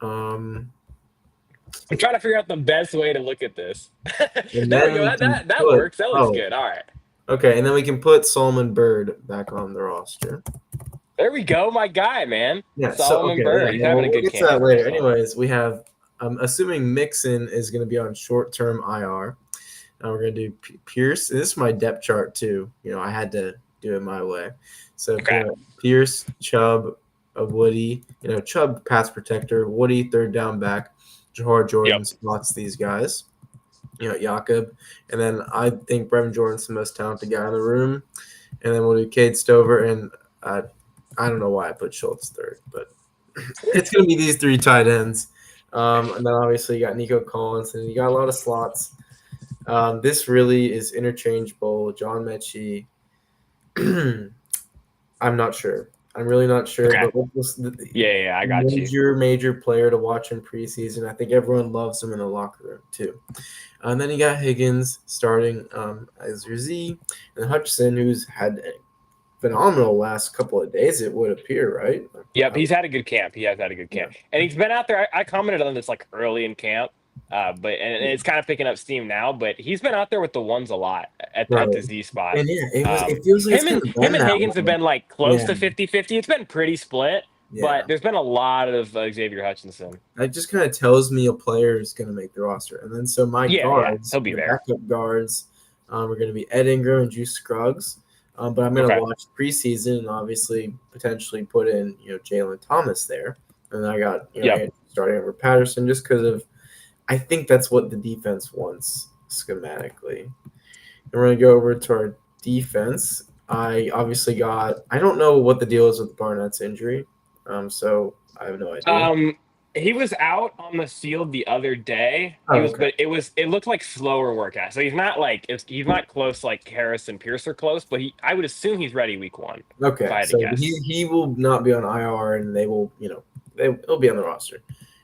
I'm trying to figure out the best way to look at this. There we go. That works. That looks good. All right. Okay, and then we can put Solomon Bird back on the roster. There we go, my guy, man. Yeah, Solomon Bird. He's having a good camp. We'll get to that later. Anyways, we have. I'm assuming Mixon is going to be on short-term IR. Now we're going to do Pierce. This is my depth chart too. I had to do it my way. So Pierce, Chubb, Woody. Chubb pass protector, Woody third down back, Jahar Jordan spots these guys. Jakob, and then I think Brevin Jordan's the most talented guy in the room. And then we'll do Cade Stover, and I don't know why I put Schultz third, but it's going to be these 3 tight ends. And then obviously you got Nico Collins, and you got a lot of slots. This really is interchangeable. John Mechie. I'm not sure. I'm really not sure. Okay. But I got you. Major player to watch in preseason. I think everyone loves him in the locker room too. And then you got Higgins starting as your Z, and Hutchinson, who's had a phenomenal last couple of days, it would appear, right? Yep, he's had a good camp. He has had a good camp. Yeah. And he's been out there. I commented on this like early in camp, and it's kind of picking up steam now, but he's been out there with the ones a lot at the Z spot. And it feels like him and Higgins have been like close to 50-50. It's been pretty split. Yeah. But there's been a lot of Xavier Hutchinson. That just kind of tells me a player is going to make the roster. And then so my guards, he'll be there. Backup guards, are going to be Ed Ingram and Juice Scruggs. But I'm going to watch preseason and obviously potentially put in, Jalen Thomas there. And I got, starting over Patterson just because of I think that's what the defense wants schematically. And we're going to go over to our defense. I obviously got – I don't know what the deal is with Barnett's injury. So I have no idea. He was out on the field the other day. Oh, okay. But it looked like slower workout. So he's not close like Harris and Pierce are close, but I would assume he's ready week 1 if Okay, I had to so he guess. he will not be on IR, and they will, he'll be on the roster.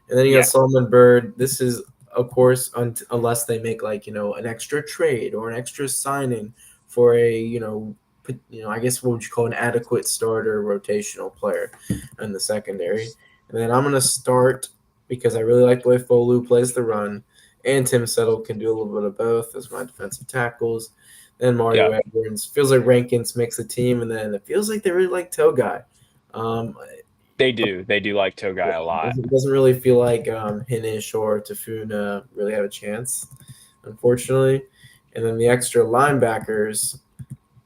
And then you got Yeah, Solomon Bird. This is, of course, unless they make like an extra trade or an extra signing for a I guess what would you call an adequate starter rotational player in the secondary. And then I'm gonna start because I really like the way Folu plays the run, and Tim Settle can do a little bit of both as my defensive tackles. Then Mario yeah, Edwards feels like Rankins makes the team, and then it feels like they really like Togai. Um, they do. They do like Togai yeah, a lot. it doesn't really feel like Hinish or Tafuna really have a chance, unfortunately. And then the extra linebackers,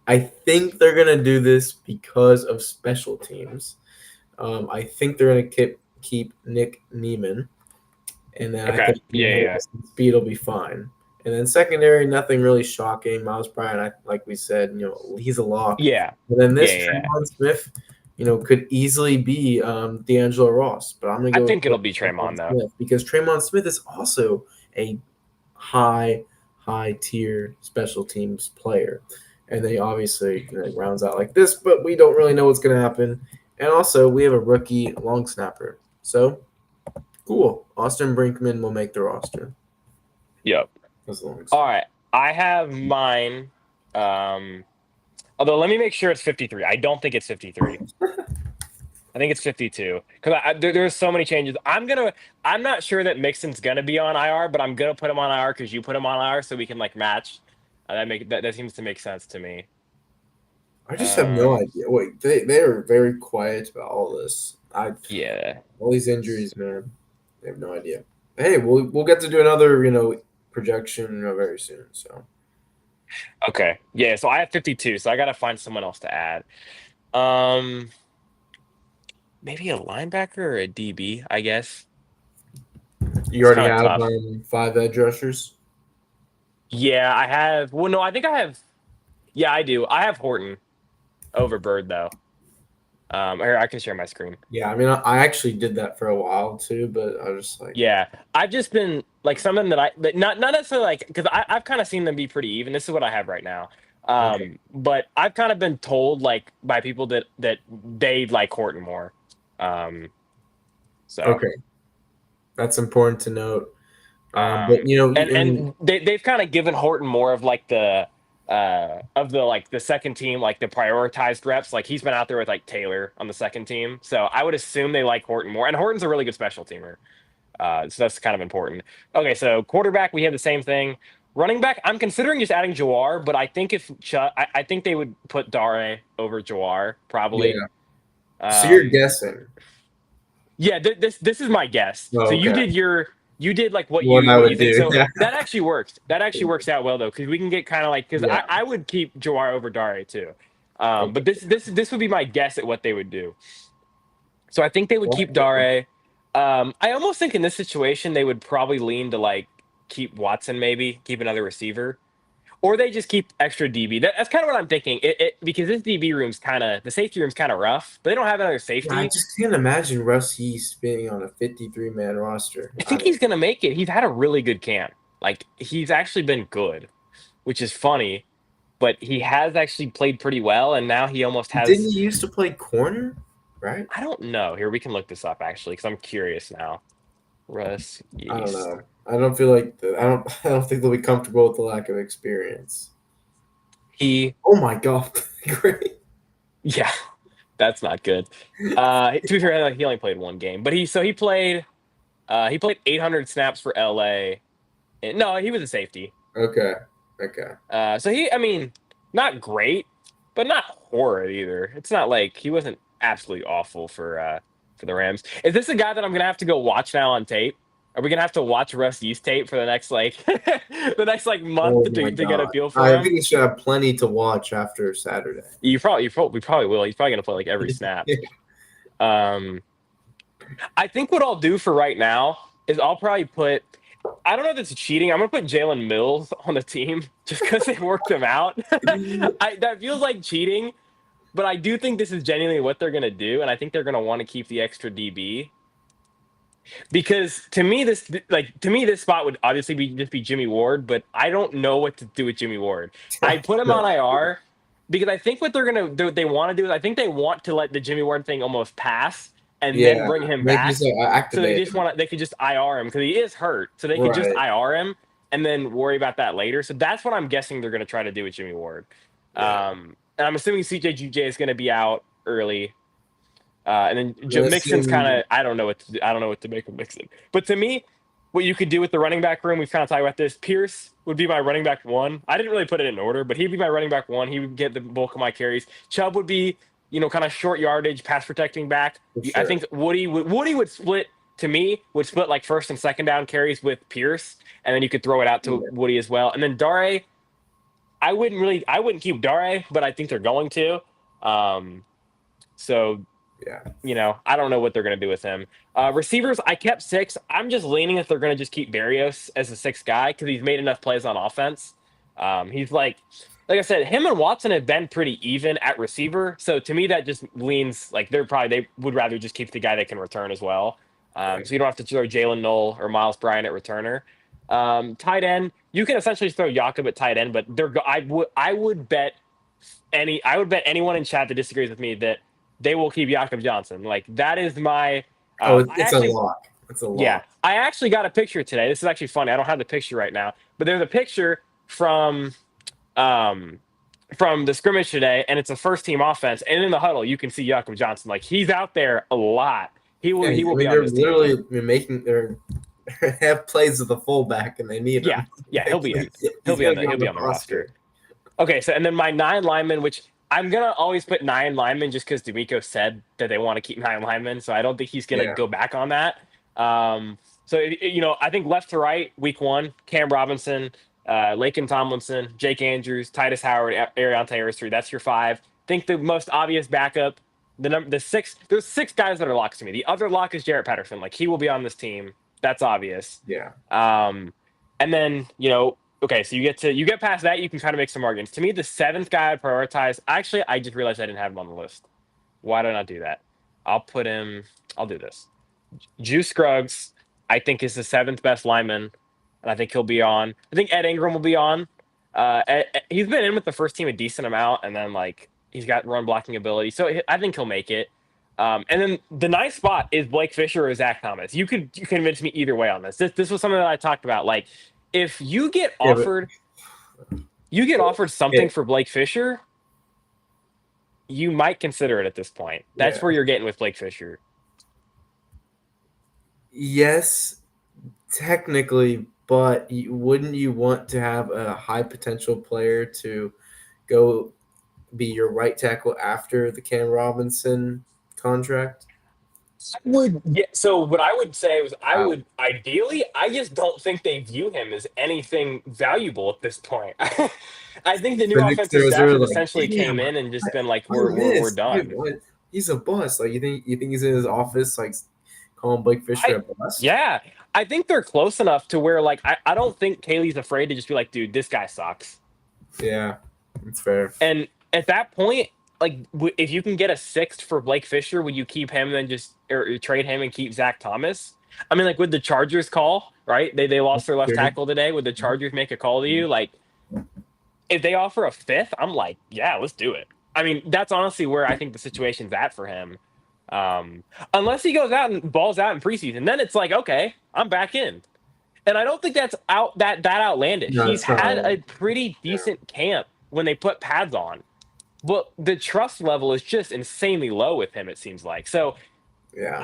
I think they're gonna do this because of special teams. I think they're gonna keep Nick Neiman, and then I Okay. think Yeah, yeah, yeah. speed will be fine. And then secondary, nothing really shocking. Miles Bryant, like we said, he's a lock. Yeah, And then yeah, this yeah, yeah. Trayvon Smith, could easily be D'Angelo Ross, but I'm gonna I go think with it'll be Trayvon Draymond though. Smith because Trayvon Smith is also a high, high tier special teams player, and they obviously rounds out like this, but we don't really know what's gonna happen. And also, we have a rookie long snapper, so cool. Austin Brinkman will make the roster Yep. as long as. All right. I have mine. Um, Although let me make sure it's 53. I don't think it's 53. I think it's 52 because there's so many changes. I'm not sure that Mixon's gonna be on IR, but I'm gonna put him on IR because you put him on IR so we can like match. That seems to make sense to me. I just have no Um, idea. Wait, they are very quiet about all this. yeah. All these injuries, man. They have no idea. Hey, we'll get to do another projection very soon. So Okay. Yeah. So I have 52. So I gotta find someone else to add. Um, Maybe a linebacker or a DB. I guess you it's already kind of have tough. 5 edge rushers. Yeah, I have. Well, no, I think I have. Yeah, I do. I have Horton over Bird though. Here I can share my screen. Yeah, I mean, I actually did that for a while too, but I was just like, Yeah, I've just been like something that not necessarily like because I've kind of seen them be pretty even. This is what I have right now. okay, But I've kind of been told like by people that they like Horton more. Um, so okay, that's important to note. But um, I mean, and they've kind of given Horton more of like the second team like the prioritized reps. Like he's been out there with like Taylor on the second team, so I would assume they like Horton more. And Horton's a really good special teamer. So that's kind of important. Okay, so quarterback, we have the same thing. Running back, I'm considering just adding Jawar, but I think I think they would put Dare over Jawar probably. yeah. So you're Um, guessing. yeah, this is my guess. So Oh, okay. you did like What I what you would think. do? So Yeah. that actually works. That actually works out well though, because we can get kind of like because Yeah. I would keep Jawar over Dare too. But Okay. this would be my guess at what they would do. So I think they would keep Well, Dare. I almost think in this situation they would probably lean to like keep Watson, maybe keep another receiver, or they just keep extra DB. That's kind of what I'm thinking. Because this DB room's kind of the safety room's kind of rough, but they don't have another yeah, I safety. just can't imagine Russ Yeast being on a 53-man roster. I I think don't. he's gonna make it. He's had a really good camp. Like he's actually been good, which is funny. But he has actually played pretty well, and now he almost Didn't has. he used to play corner? Right? I don't know. Here we can look this up actually, because I'm curious now. Russ I don't Yeast. know. I don't feel like I don't. I don't think they'll be comfortable with the lack of experience. He Oh my god! Great. Yeah, that's not good. To be fair, he only played one game, but he played 800 snaps for LA. No, he was a safety. Okay. Okay. I mean, not great, but not horrid either. It's not like he wasn't absolutely awful for the Rams. Is this a guy that I'm gonna have to go watch now on tape? Are we gonna have to watch Russ Yeast tape for the next like the next like month Oh my to get a god! feel for I him? think we should have plenty to watch after Saturday. We probably will. He's probably gonna play like every snap. Um, I think what I'll do for right now is I'll probably put. I don't know if it's cheating. I'm gonna put Jalen Mills on the team just because they worked him out. That feels like cheating, but I do think this is genuinely what they're gonna do, and I think they're gonna want to keep the extra DB. because to me this spot would obviously be Jimmy Ward, but I don't know what to do with Jimmy Ward. I put him on IR because I think what they want to do is I think they want to let the Jimmy Ward thing almost pass and then Yeah, bring him they can just back. So they activate just him. want to they could just IR him because he is hurt, so they could just Right. IR him and then worry about that later. So that's what I'm guessing they're going to try to do with Jimmy Ward. Yeah. And I'm assuming CJGJ is going to be out early. And then Mixon's kind Listen, of I don't know what to make of Mixon. But to me, what you could do with the running back room, we've kind of talked about this. Pierce would be my running back one. I didn't really put it in order, but he'd be my running back one. He would get the bulk of my carries. Chubb would be kind of short yardage, pass protecting back. for I sure. think Woody would split to me would split like first and second down carries with Pierce, and then you could throw it out to Yeah. Woody as well. And then Dare, I wouldn't keep Dare, but I think they're going to. Um, so Yeah. I don't know what they're going to do with him. Receivers, I kept six. I'm just leaning if they're going to just keep Barrios as the sixth guy because he's made enough plays on offense. He's like I said, him and Watson have been pretty even at receiver. So to me, that just leans like they would rather just keep the guy that can return as well. Right. So you don't have to throw Jalen Knoll or Miles Bryant at returner. Tight end, you can essentially throw Jakob at tight end, but I would bet anyone in chat that disagrees with me that they will keep Jakob Johnson. Like that is my. Oh, I it's a actually, lock. It's a yeah, lock. I actually got a picture today. This is actually funny. I don't have the picture right now, but there's a picture um, from the scrimmage today, and it's a first team offense. And in the huddle, you can see Jakob Johnson. Like he's out there a lot. He will. Yeah, He I will be mean on they're this team. literally making their have plays with the fullback and they need Yeah, him. yeah, he'll be in. He's gonna be He'll on be the on the roster. roster. Okay, so and then my nine linemen, which I'm gonna always put nine linemen just because D'Amico said that they want to keep nine linemen, so I don't think he's gonna Yeah. go back on that. So I think left to right, week one, Cam Robinson, Laken Tomlinson, Jake Andrews, Titus Howard, Ariante Harris-3. That's your five. Think the most obvious backup, the six. There's six guys that are locks to me. The other lock is Jarrett Patterson. Like he will be on this team. That's obvious. Yeah. And then okay, so you get past that, you can kind of make some arguments. To me, the seventh guy I'd prioritize. Actually, I just realized I didn't have him on the list. Why did I not do that? I'll put him. I'll do this. Juice Scruggs, I think, is the seventh best lineman, and I think he'll be on. I think Ed Ingram will be on. He's been in with the first team a decent amount, and then like he's got run blocking ability, so I think he'll make it. And then the ninth spot is Blake Fisher or Zach Thomas. You convince me either way on this. This was something that I talked about. Like if Yeah, but you get offered something it, for Blake Fisher, you might consider it at this point. That's yeah. where you're getting with Blake Fisher. Yes, technically, but wouldn't you want to have a high potential player to go be your right tackle after the Cam Robinson contract? So what I would say was I Wow. would ideally, I just don't think they view him as anything valuable at this point. I think the new The Knicks offensive fans staff are have like, essentially damn, came in and just been like, I we're missed. Dude, done. he's a bust. Like you think he's in his office like calling Blake Fisher I a bust? Yeah, I think they're close enough to where like I don't think Kaylee's afraid to just be like, dude, this guy sucks. Yeah, it's fair. And at that point, like if you can get a sixth for Blake Fisher, would you keep him and then just or trade him and keep Zach Thomas? I mean, like would the Chargers call, right? They lost their left Sure. tackle today. Would the Chargers make a call to you? Like if they offer a fifth, I'm like, yeah, let's do it. I mean, that's honestly where I think the situation's at for him. Unless he goes out and balls out in preseason, then it's like, okay, I'm back in. And I don't think that's that outlandish. No, He's it's not. had a pretty decent camp when they put pads on. But the trust level is just insanely low with him, it seems like. So Yeah.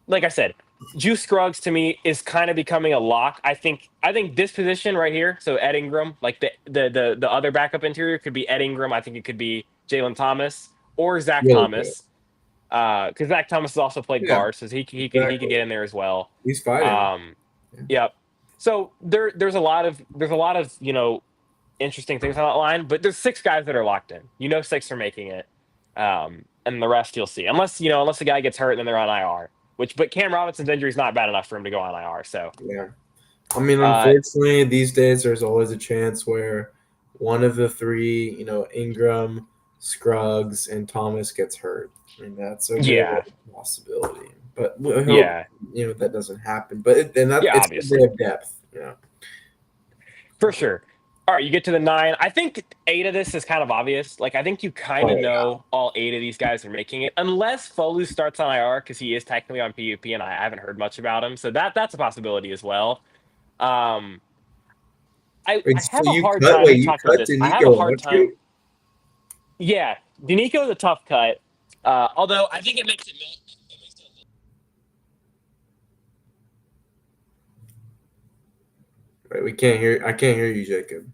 like I said, Juice Scruggs to me is kind of becoming a lock. I think this position right here, so Ed Ingram, like the other backup interior could be Ed Ingram. I think it could be Jalen Thomas or Zach Really good. Thomas. Because Zach Thomas has also played Yeah, guard, so he could exactly. get in there as well. He's fighting. Yep. So there's a lot of interesting things on that line, but there's six guys that are locked in. Six are making it, and the rest you'll see. Unless the guy gets hurt and then they're on IR. But Cam Robinson's injury is not bad enough for him to go on IR. So Yeah. I mean, unfortunately, these days there's always a chance where one of the three, Ingram, Scruggs, and Thomas gets hurt. I mean, that's a yeah. good possibility. But we hope Yeah. that doesn't happen. But Yeah, it's a bit obviously. of depth. For sure. All right, you get to the 9. I think 8 of this is kind of obvious. Like, I think you kind of Oh know all 8 of these guys are making it, unless Folu starts on IR because he is technically on PUP, and I haven't heard much about him. So that's a possibility as well. Um, I So have a hard time. We you talked about cut this. to I have a Nico hard Autry? time. Yeah, Danico is a tough cut. Although I think it makes it. Wait, we can't hear. I can't hear you, Jacob.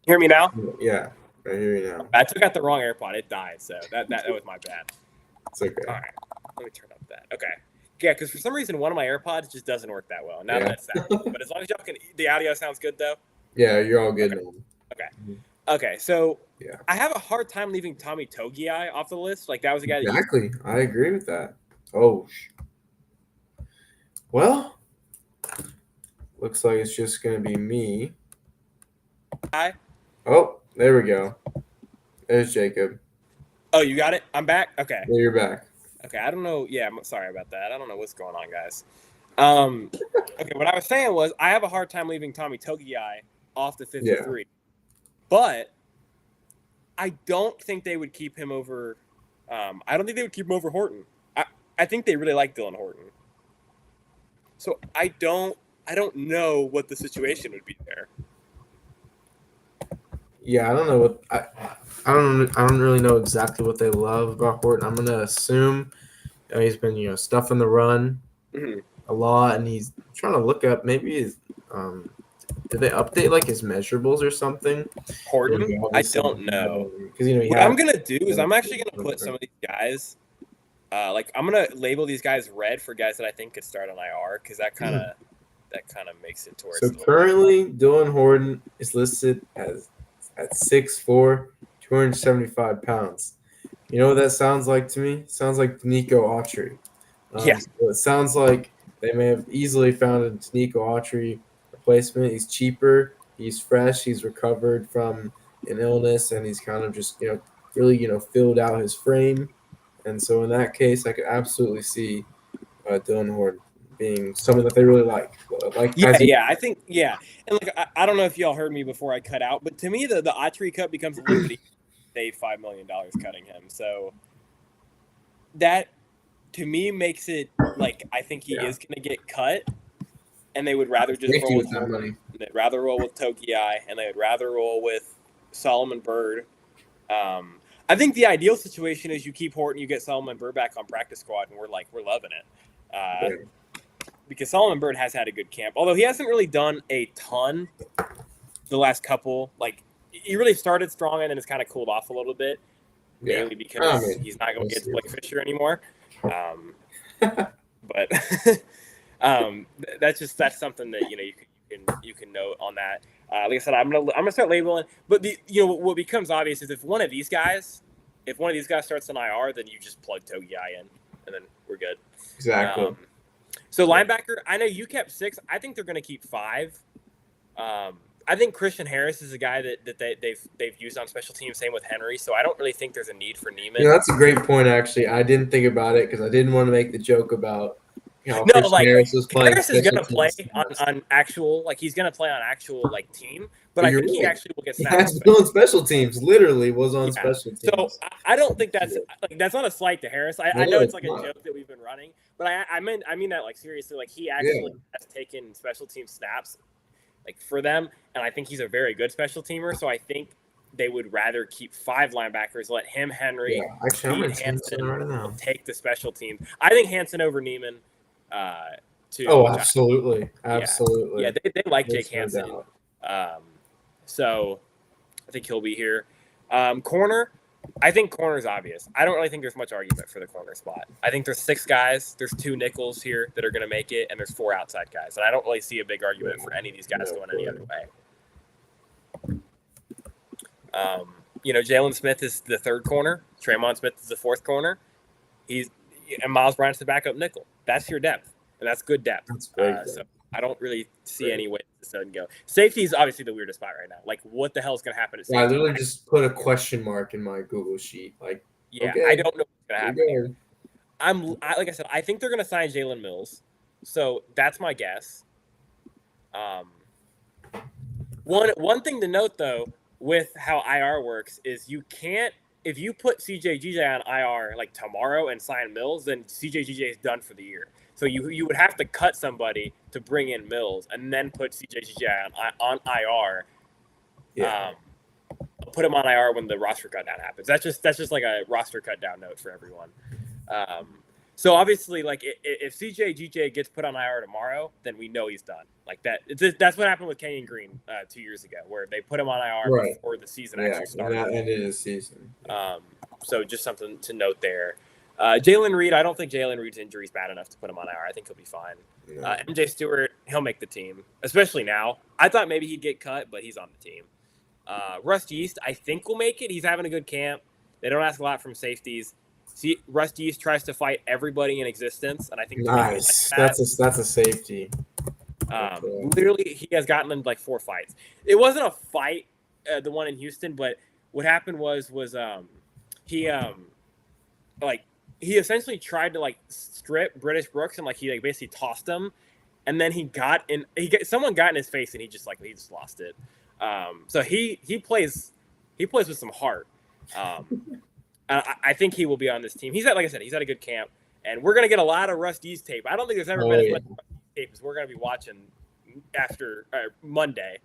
Hear me now? Yeah, I hear you now. I took out the wrong AirPod. It died, so that was my bad. It's okay. All right, let me turn up that. Okay. Yeah, because for some reason one of my AirPods just doesn't work that well. Now that it's out, but as long as y'all can, the audio sounds good though. Yeah, you're all good Okay. now. Okay. Okay. So Yeah. I have a hard time leaving Tommy Togiai off the list. Like that was a guy. Exactly. I agree with that. Oh. Well, looks like it's just gonna be me. Hi. Oh, there we go. There's Jacob. Oh, you got it. I'm back. Okay. Yeah, you're back. Okay. I don't know. Yeah, I'm sorry about that. I don't know what's going on, guys. Okay. What I was saying was I have a hard time leaving Tommy Togiai off the 53, but I don't think they would keep him over. I don't think they would keep him over Horton. I think they really like Dylan Horton. So I don't know what the situation would be there. Yeah, I don't know what I don't really know exactly what they love about Horton. I'm gonna assume he's been stuffing the run a lot, and he's trying to look up maybe his did they update like his measurables or something? Horton, I don't know. Because what I'm gonna do is I'm actually gonna put some of these guys. Like I'm gonna label these guys red for guys that I think could start on IR because that kind of makes it towards. So currently, Dylan Horton is listed at 6'4", 275 pounds. You know what that sounds like to me? It sounds like Nico Autry. Yeah. So it sounds like they may have easily found a Nico Autry replacement. He's cheaper. He's fresh. He's recovered from an illness, and he's kind of just really filled out his frame. And so in that case, I could absolutely see Dylan Horton being someone that they really like. I think and like I don't know if y'all heard me before I cut out, but to me the Autry cut becomes a little bit save $5 million cutting him. So that to me makes it like I think he is going to get cut, and they would rather just roll with that money. They'd rather roll with Togiai, and they would rather roll with Solomon Byrd. I think the ideal situation is you keep Horton, you get Solomon Byrd back on practice squad, and we're loving it. Because Solomon Byrd has had a good camp, although he hasn't really done a ton the last couple. Like he really started strong and then it's kind of cooled off a little bit, mainly because he's not going to get Blake Fisher anymore. But that's something that you can note on that. Like I said, I'm gonna start labeling. But what becomes obvious is if one of these guys starts an IR, then you just plug Togiai in, and then we're good. Exactly. So linebacker, I know you kept 6. I think they're going to keep 5. I think Christian Harris is a guy that they've used on special teams. Same with Henry. So I don't really think there's a need for Neiman. That's a great point. Actually, I didn't think about it because I didn't want to make the joke about Christian Harris was playing. Harris is going to play on actual he's going to play on actual team. But I think he actually will get snaps. He was on special teams. Literally was on special teams. So I don't think that's not a slight to Harris. I know it's like a joke that we've been running, but I mean that seriously. He actually has taken special team snaps for them, and I think he's a very good special teamer. So I think they would rather keep 5 linebackers, let him Henry, Hansen right now. Take the special teams. I think Hansen over Neiman. Absolutely. Yeah, they like Jake Hansen. So I think he'll be here. Corner, I think corner is obvious. I don't really think there's much argument for the corner spot. I think there's 6 guys. There's 2 nickels here that are going to make it, and there's 4 outside guys. And I don't really see a big argument for any of these guys going any other way. Jalen Smith is the 3rd corner. Tremont Smith is the 4th corner. And Miles Bryant's the backup nickel. That's your depth, and that's good depth. That's great. So I don't really see any way this doesn't go. Safety is obviously the weirdest spot right now. What the hell is going to happen to safety? I literally just put a question mark in my Google sheet. I don't know what's going to happen. like I said, I think they're going to sign Jalen Mills. So that's my guess. One thing to note though with how IR works is you can't if you put CJGJ on IR like tomorrow and sign Mills, then CJGJ is done for the year. So you would have to cut somebody to bring in Mills and then put CJGJ on IR. Yeah. Put him on IR when the roster cut down happens. That's just like a roster cut down note for everyone. So obviously, like if CJGJ gets put on IR tomorrow, then we know he's done. Like that. That's what happened with Kenyon Green 2 years ago, where they put him on IR before the season actually started. Yeah, that ended the season. So just something to note there. Jalen Reed, I don't think Jalen Reed's injury is bad enough to put him on IR. I think he'll be fine. Yeah. MJ Stewart, he'll make the team, especially now. I thought maybe he'd get cut, but he's on the team. Rust East, I think will make it. He's having a good camp. They don't ask a lot from safeties. See, Rust East tries to fight everybody in existence, and I think nice. Like that's a safety. Literally, he has gotten in like 4 fights. It wasn't a fight, the one in Houston, but what happened was he essentially tried to like strip British Brooks and like he like basically tossed him, and then someone got in his face and he just lost it. So he plays with some heart. I think he will be on this team. Like I said, he's had a good camp, and we're gonna get a lot of Rust East tape. I don't think there's ever been as much Rust East tape as we're gonna be watching after Monday.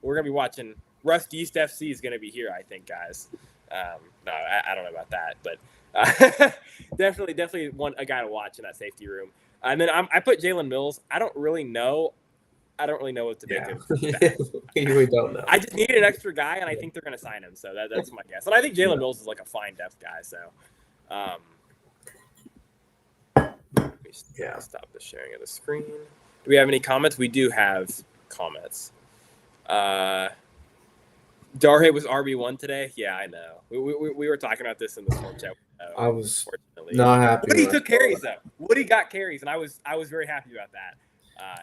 We're gonna be watching Rust East FC is gonna be here, I think, guys. No, I don't know about that, but definitely a guy to watch in that safety room. And then I put Jalen Mills. I don't really know what to make of that. We really don't know. I just needed an extra guy, and I think they're going to sign him. So that's my guess. And I think Jalen Mills is like a fine depth guy. So, stop the sharing of the screen. Do we have any comments? We do have comments. Darhe was RB1 today. Yeah, I know. We were talking about this in the Storm chat. I was not happy. Woody took carries though. Woody got carries, and I was very happy about that.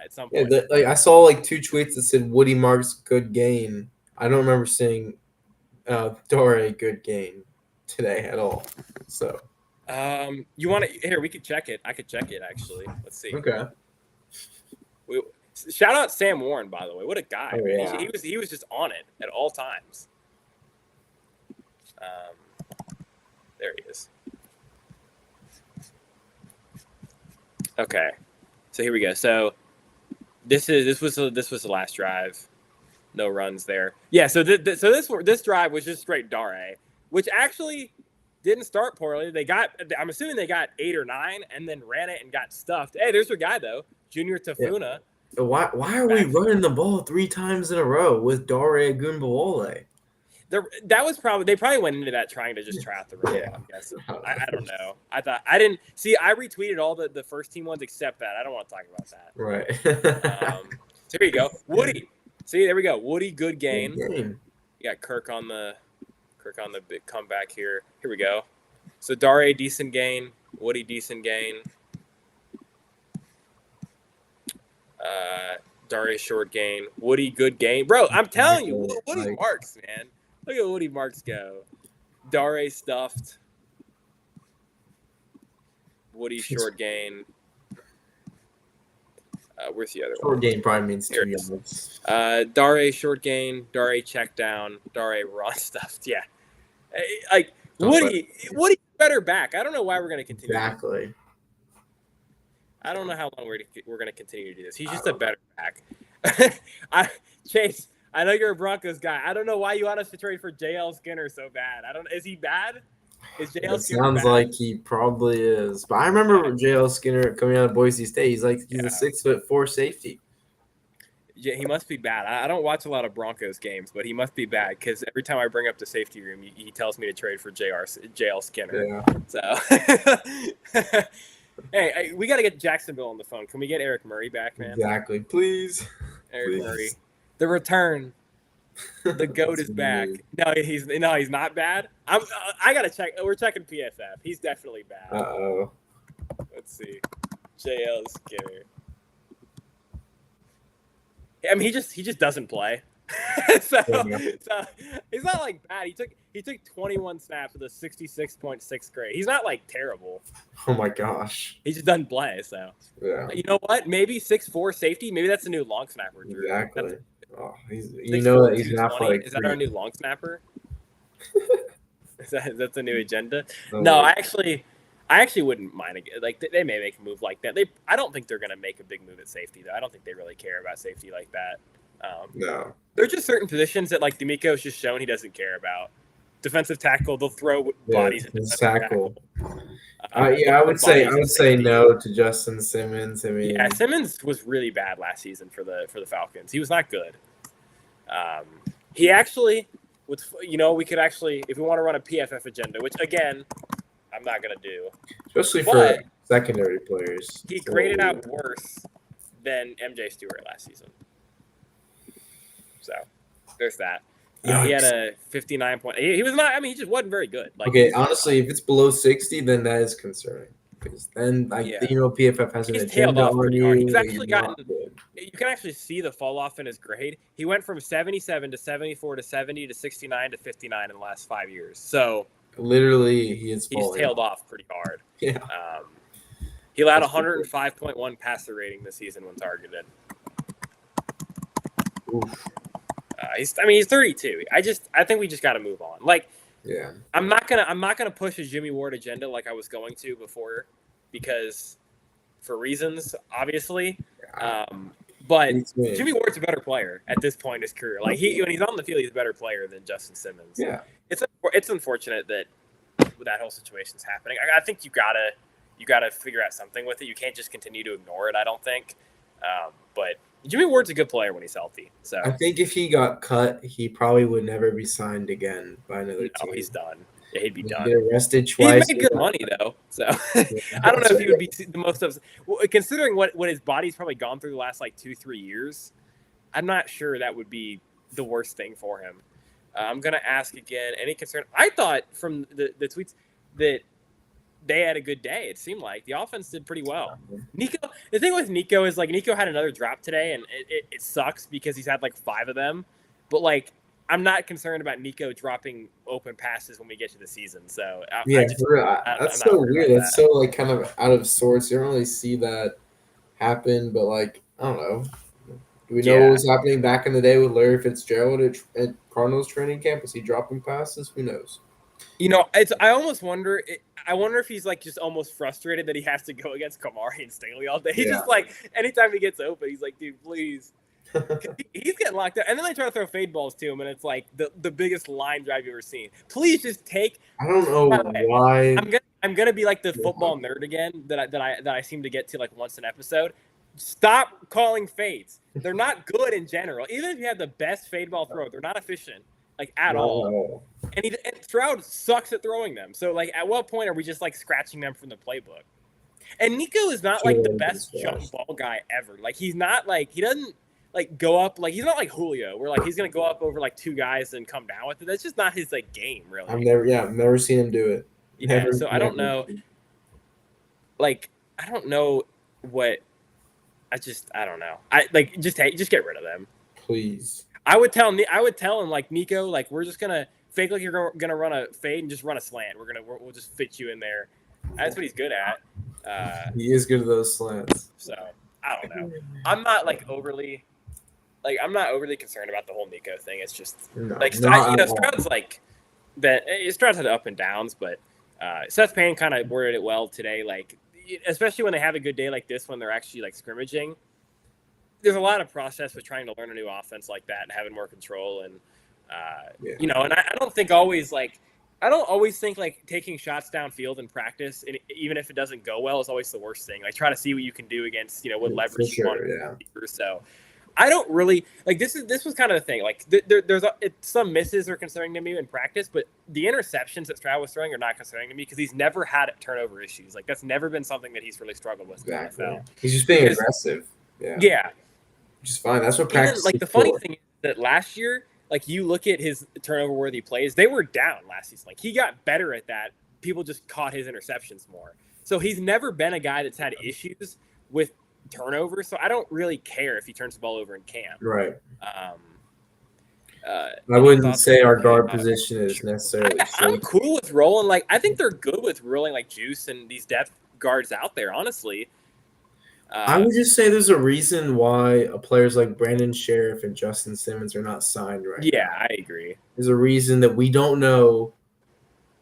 At some point, I saw like 2 tweets that said Woody marks good gain. I don't remember seeing Dore good gain today at all. So, you want to here? We could check it. I could check it actually. Let's see. Okay. Shout out Sam Warren, by the way. What a guy! Oh, man. yeah. He was just on it at all times. There he is. Okay, so here we go. So this was the last drive. No runs there. Yeah. So this drive was just straight Dare, which actually didn't start poorly. I'm assuming they got 8 or 9 and then ran it and got stuffed. Hey, there's their guy though, Junior Tafuna. Yeah. Why are we running the ball 3 times in a row with Dare Gunbowole? They probably went into that trying to just try out the run. Yeah. I guess. I don't know. I didn't see. I retweeted all the first team ones except that. I don't want to talk about that. Right. So here you go, Woody. See, there we go. Woody, good gain. You got Kirk on the big comeback here. Here we go. So Dare, decent gain. Woody, decent gain. Dare, short gain. Woody, good gain. Bro, I'm telling you, Woody marks, man. Look at Woody marks go. Dare stuffed. Woody, short gain. Where's the other one? Short gain probably means 2 yards. Dare, short gain. Dare, check down. Dare, run stuffed. Yeah. Like, Woody better back. I don't know why we're going to continue. Exactly. I don't know how long we're going to continue to do this. He's just a better back. Chase, I know you're a Broncos guy. I don't know why you want us to trade for JL Skinner so bad. Is he bad? Is JL Skinner sounds bad? like he probably is. But I remember JL Skinner coming out of Boise State. He's a 6'4" safety. Yeah, he must be bad. I don't watch a lot of Broncos games, but he must be bad because every time I bring up the safety room, he tells me to trade for JL Skinner. Yeah. So, hey, we got to get Jacksonville on the phone. Can we get Eric Murray back, man? Exactly. Please. Eric Murray. The return. The GOAT is back. No, he's not bad. I gotta check. We're checking PFF. He's definitely bad. Uh-oh. Let's see. JL Skinner. I mean, he just doesn't play. so, Yeah. so he's not like bad. He took 21 snaps with a 66.6 grade. He's not like terrible. Oh my gosh. He just doesn't play. So Yeah. you know what? Maybe 6'4" safety. Maybe that's a new long snapper. Drew. Exactly. Oh, he's 6'4", that he's an 220. athletic Is that our freak. new long snapper? That's the new agenda? Oh, No, my- I actually wouldn't mind. Like they may make a move like that. I don't think they're gonna make a big move at safety though. I don't think they really care about safety like that. no. There's just certain positions that like D'Amico's just shown he doesn't care about. Defensive tackle, they'll throw Yeah, bodies at his defensive tackle. tackle. Yeah, I would say Bodies at say safety. no to Justin Simmons. I mean, Yeah, Simmons was really bad last season for the Falcons. He was not good. He actually, we could actually, if we want to run a PFF agenda, which again, I'm not gonna do. especially for But secondary players. he graded out worse than MJ Stewart last season. So there's that. Yeah, he had a 59 point. He was not. I mean, he just wasn't very good. Like, Okay, honestly, if it's below 60, then that is concerning. Because then, PFF has an he's tailed agenda off on pretty you. hard. He's You're actually not gotten. good. You can actually see the fall off in his grade. He went from 77 to 74 to 70 to 69 to 59 in the last 5 years. So Literally, he's tailed off pretty hard. Yeah. He allowed 105.1 passer rating this season when targeted. Oof. He's 32. I think we just got to move on. Like, Yeah. I'm not gonna push a Jimmy Ward agenda like I was going to before, because for reasons obviously. But Jimmy Ward's a better player at this point in his career. Like when he's on the field, he's a better player than Justin Simmons. Yeah. It's unfortunate that that whole situation's happening. I think you gotta figure out something with it. You can't just continue to ignore it. I don't think. But Jimmy Ward's a good player when he's healthy. So I think if he got cut, he probably would never be signed again by another team. he's done. Yeah, he'd be done. Get arrested twice. He made good money though, so I don't know if he would be the most of. Well, considering what his body's probably gone through the last like 2-3 years, I'm not sure that would be the worst thing for him. I'm gonna ask again. Any concern? I thought from the tweets that they had a good day. It seemed like the offense did pretty well. Nico, the thing with Nico is like Nico had another drop today, and it sucks because he's had like 5 of them. But like, I'm not concerned about Nico dropping open passes when we get to the season. So that's so weird. That's so like kind of out of sorts. You don't really see that happen, but like I don't know. Do we know what was happening back in the day with Larry Fitzgerald at Cardinals training camp? Was he dropping passes? Who knows? I almost wonder. I wonder if he's like just almost frustrated that he has to go against Kamari and Stingley all day. He's just like, anytime he gets open, he's like, dude, please. He's getting locked out. And then they try to throw fade balls to him, and it's like the biggest line drive you've ever seen. Please just take. I don't know why. I'm gonna be like the football nerd again that I seem to get to like once an episode. Stop calling fades. They're not good in general. Even if you have the best fade ball throw, they're not efficient like at all. And Stroud sucks at throwing them. So like, at what point are we just like scratching them from the playbook? And Nico is not like the best jump ball guy ever. Like he doesn't like go up, like he's not like Julio where like he's gonna go up over like 2 guys and come down with it. That's just not his like game, really. I've never seen him do it. Yeah, so I don't know. Like I don't know what. I don't know. Just get rid of them, please. I would tell him like, Nico, like we're just gonna fake like you're gonna run a fade and just run a slant. We'll just fit you in there. That's what he's good at. He is good at those slants. So I don't know. I'm not overly concerned about the whole Nico thing. It's just Stroud's like that. Stroud's had up and downs, but Seth Payne kind of worded it well today. Like, especially when they have a good day like this, when they're actually like scrimmaging, there's a lot of process with trying to learn a new offense like that and having more control. And and I don't always think like taking shots downfield in practice, and even if it doesn't go well, is always the worst thing. Like, try to see what you can do against what leverage you want. So I don't really like this was kind of the thing. Like there's some misses are concerning to me in practice, but the interceptions that Stroud was throwing are not concerning to me because he's never had turnover issues. Like, that's never been something that he's really struggled with. Exactly. In the NFL. He's just being aggressive. Yeah. Which is fine. That's what practice. Like, the funny thing is that last year, like, you look at his turnover-worthy plays, they were down last season. Like, he got better at that. People just caught his interceptions more. So he's never been a guy that's had issues with turnover. So I don't really care if he turns the ball over in camp. Right. I Any wouldn't thoughts on say our that? guard position is necessarily I'm shaky. cool with rolling. Like, I think they're good with rolling like Juice and these depth guards out there. Honestly, I uh, would just say there's a reason why players like Brandon Sheriff and Justin Simmons are not signed right yeah, now. I agree. There's a reason that we don't know,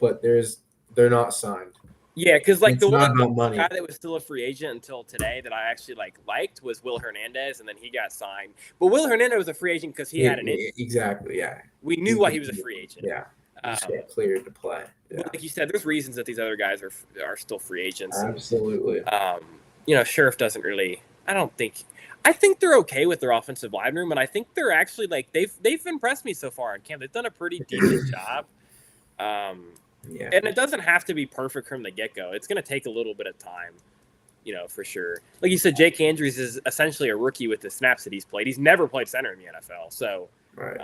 but they're not signed. Yeah, because like It's the not one about guy money. that was still a free agent until today that I actually liked was Will Hernandez, and then he got signed. But Will Hernandez was a free agent because he had an injury. Exactly, yeah. We knew why he was a free agent. Yeah, he just Um, got cleared to play. but Yeah, like you said, there's reasons that these other guys are still free agents. And, absolutely. Sheriff doesn't really. I don't think. I think they're okay with their offensive line room, and I think they're actually like they've impressed me so far in camp. They've done a pretty decent job. Yeah, And it doesn't have to be perfect from the get go. It's going to take a little bit of time, for sure. Like you said, Jake Andrews is essentially a rookie with the snaps that he's played. He's never played center in the NFL, so right.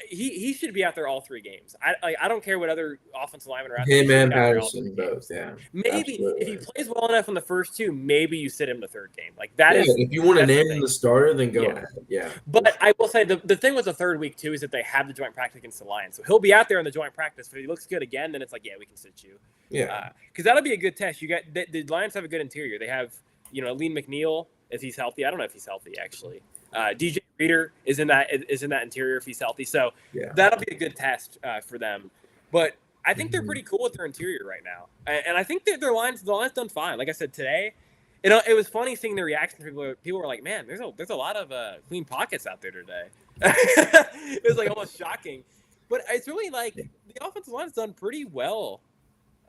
he should be out there all 3 games. I don't care what other offensive linemen are out there. Him and Patterson both, yeah. Maybe Absolutely. if he plays well enough in the first 2, maybe you sit him the 3rd game. Like that is. If you want to name him the starter, then go ahead. Yeah. But I will say the thing with the 3rd week too is that they have the joint practice against the Lions, so he'll be out there in the joint practice. If he looks good again, then it's like, yeah, we can sit you. Yeah. Because that'll be a good test. You got the Lions have a good interior. They have Lean McNeil if he's healthy. I don't know if he's healthy actually. DJ Reader is in that interior if he's healthy. So that'll be a good test for them. But I think they're pretty cool with their interior right now, and I think that the line's done fine. Like I said today, it was funny seeing the reaction. People were like, "Man, there's a lot of clean pockets out there today." It was like almost shocking, but it's really like the offensive line has done pretty well.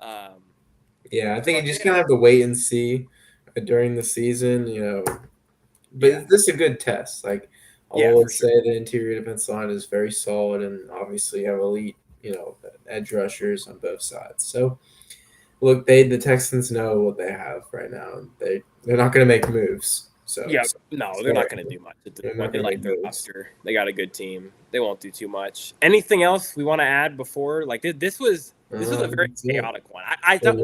I think you just kind of have to wait and see during the season, But this is a good test. Like I'll always say, the interior defensive line is very solid, and obviously you have elite, edge rushers on both sides. So look, the Texans know what they have right now. They're not going to make moves. So they're not going to do much. They like their roster. They got a good team. They won't do too much. Anything else we want to add before? Like this was a very chaotic one. I thought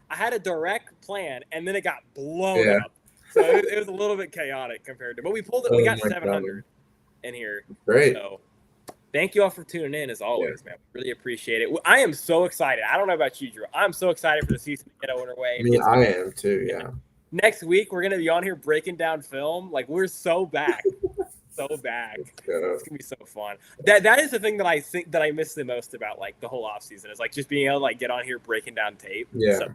I had a direct plan, and then it got blown up. So it was a little bit chaotic compared to, but we pulled it. We got 700 in here. Great. So thank you all for tuning in as always, man. We really appreciate it. I am so excited. I don't know about you, Drew. I'm so excited for the season to get underway. I mean, I am too. Yeah. Next week we're gonna be on here breaking down film. Like we're so back, so back. It's gonna be so fun. That is the thing that I think that I miss the most about like the whole offseason is like just being able to like get on here breaking down tape. Yeah. It's so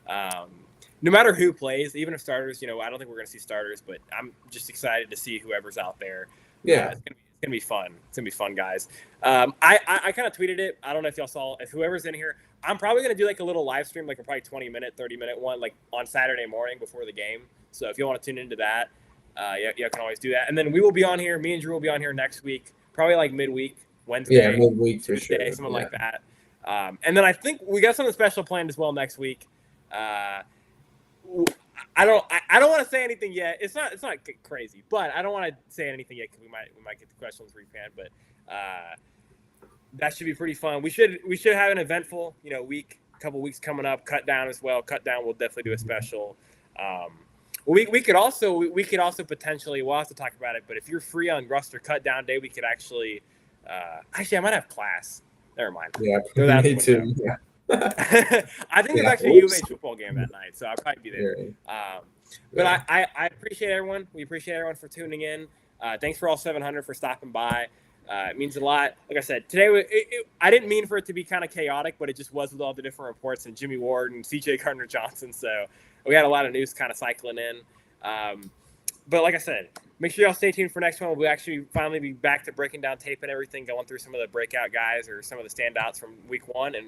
fun. No matter who plays, even if starters, I don't think we're going to see starters, but I'm just excited to see whoever's out there. Yeah. It's going to be fun. It's going to be fun, guys. I kind of tweeted it. I don't know if y'all saw. If whoever's in here, I'm probably going to do like a little live stream, like a probably 20-minute, 30-minute one, like on Saturday morning before the game. So if you want to tune into that, you can always do that. And then we will be on here. Me and Drew will be on here next week, probably like midweek, Wednesday. Yeah, midweek for Tuesday, sure. Something like that. And then I think we got something special planned as well next week. I don't want to say anything yet. It's not crazy, but I don't want to say anything yet because we might get the questions repanned. But that should be pretty fun. We should have an eventful week, couple weeks coming up. Cut down as well. Cut down. We'll definitely do a special. We could also potentially, we'll have to talk about it. But if you're free on Ruster Cut Down Day, we could actually I might have class. Never mind. Yeah, me too. Yeah. I think there's actually a U of H football game that night, so I'll probably be there. But I appreciate everyone. We appreciate everyone for tuning in. Thanks for all 700 for stopping by. It means a lot. Like I said, today I didn't mean for it to be kind of chaotic, but it just was with all the different reports and Jimmy Ward and C.J. Gardner-Johnson. So we had a lot of news kind of cycling in. But like I said, make sure y'all stay tuned for next one. We'll actually finally be back to breaking down tape and everything, going through some of the breakout guys or some of the standouts from week 1. And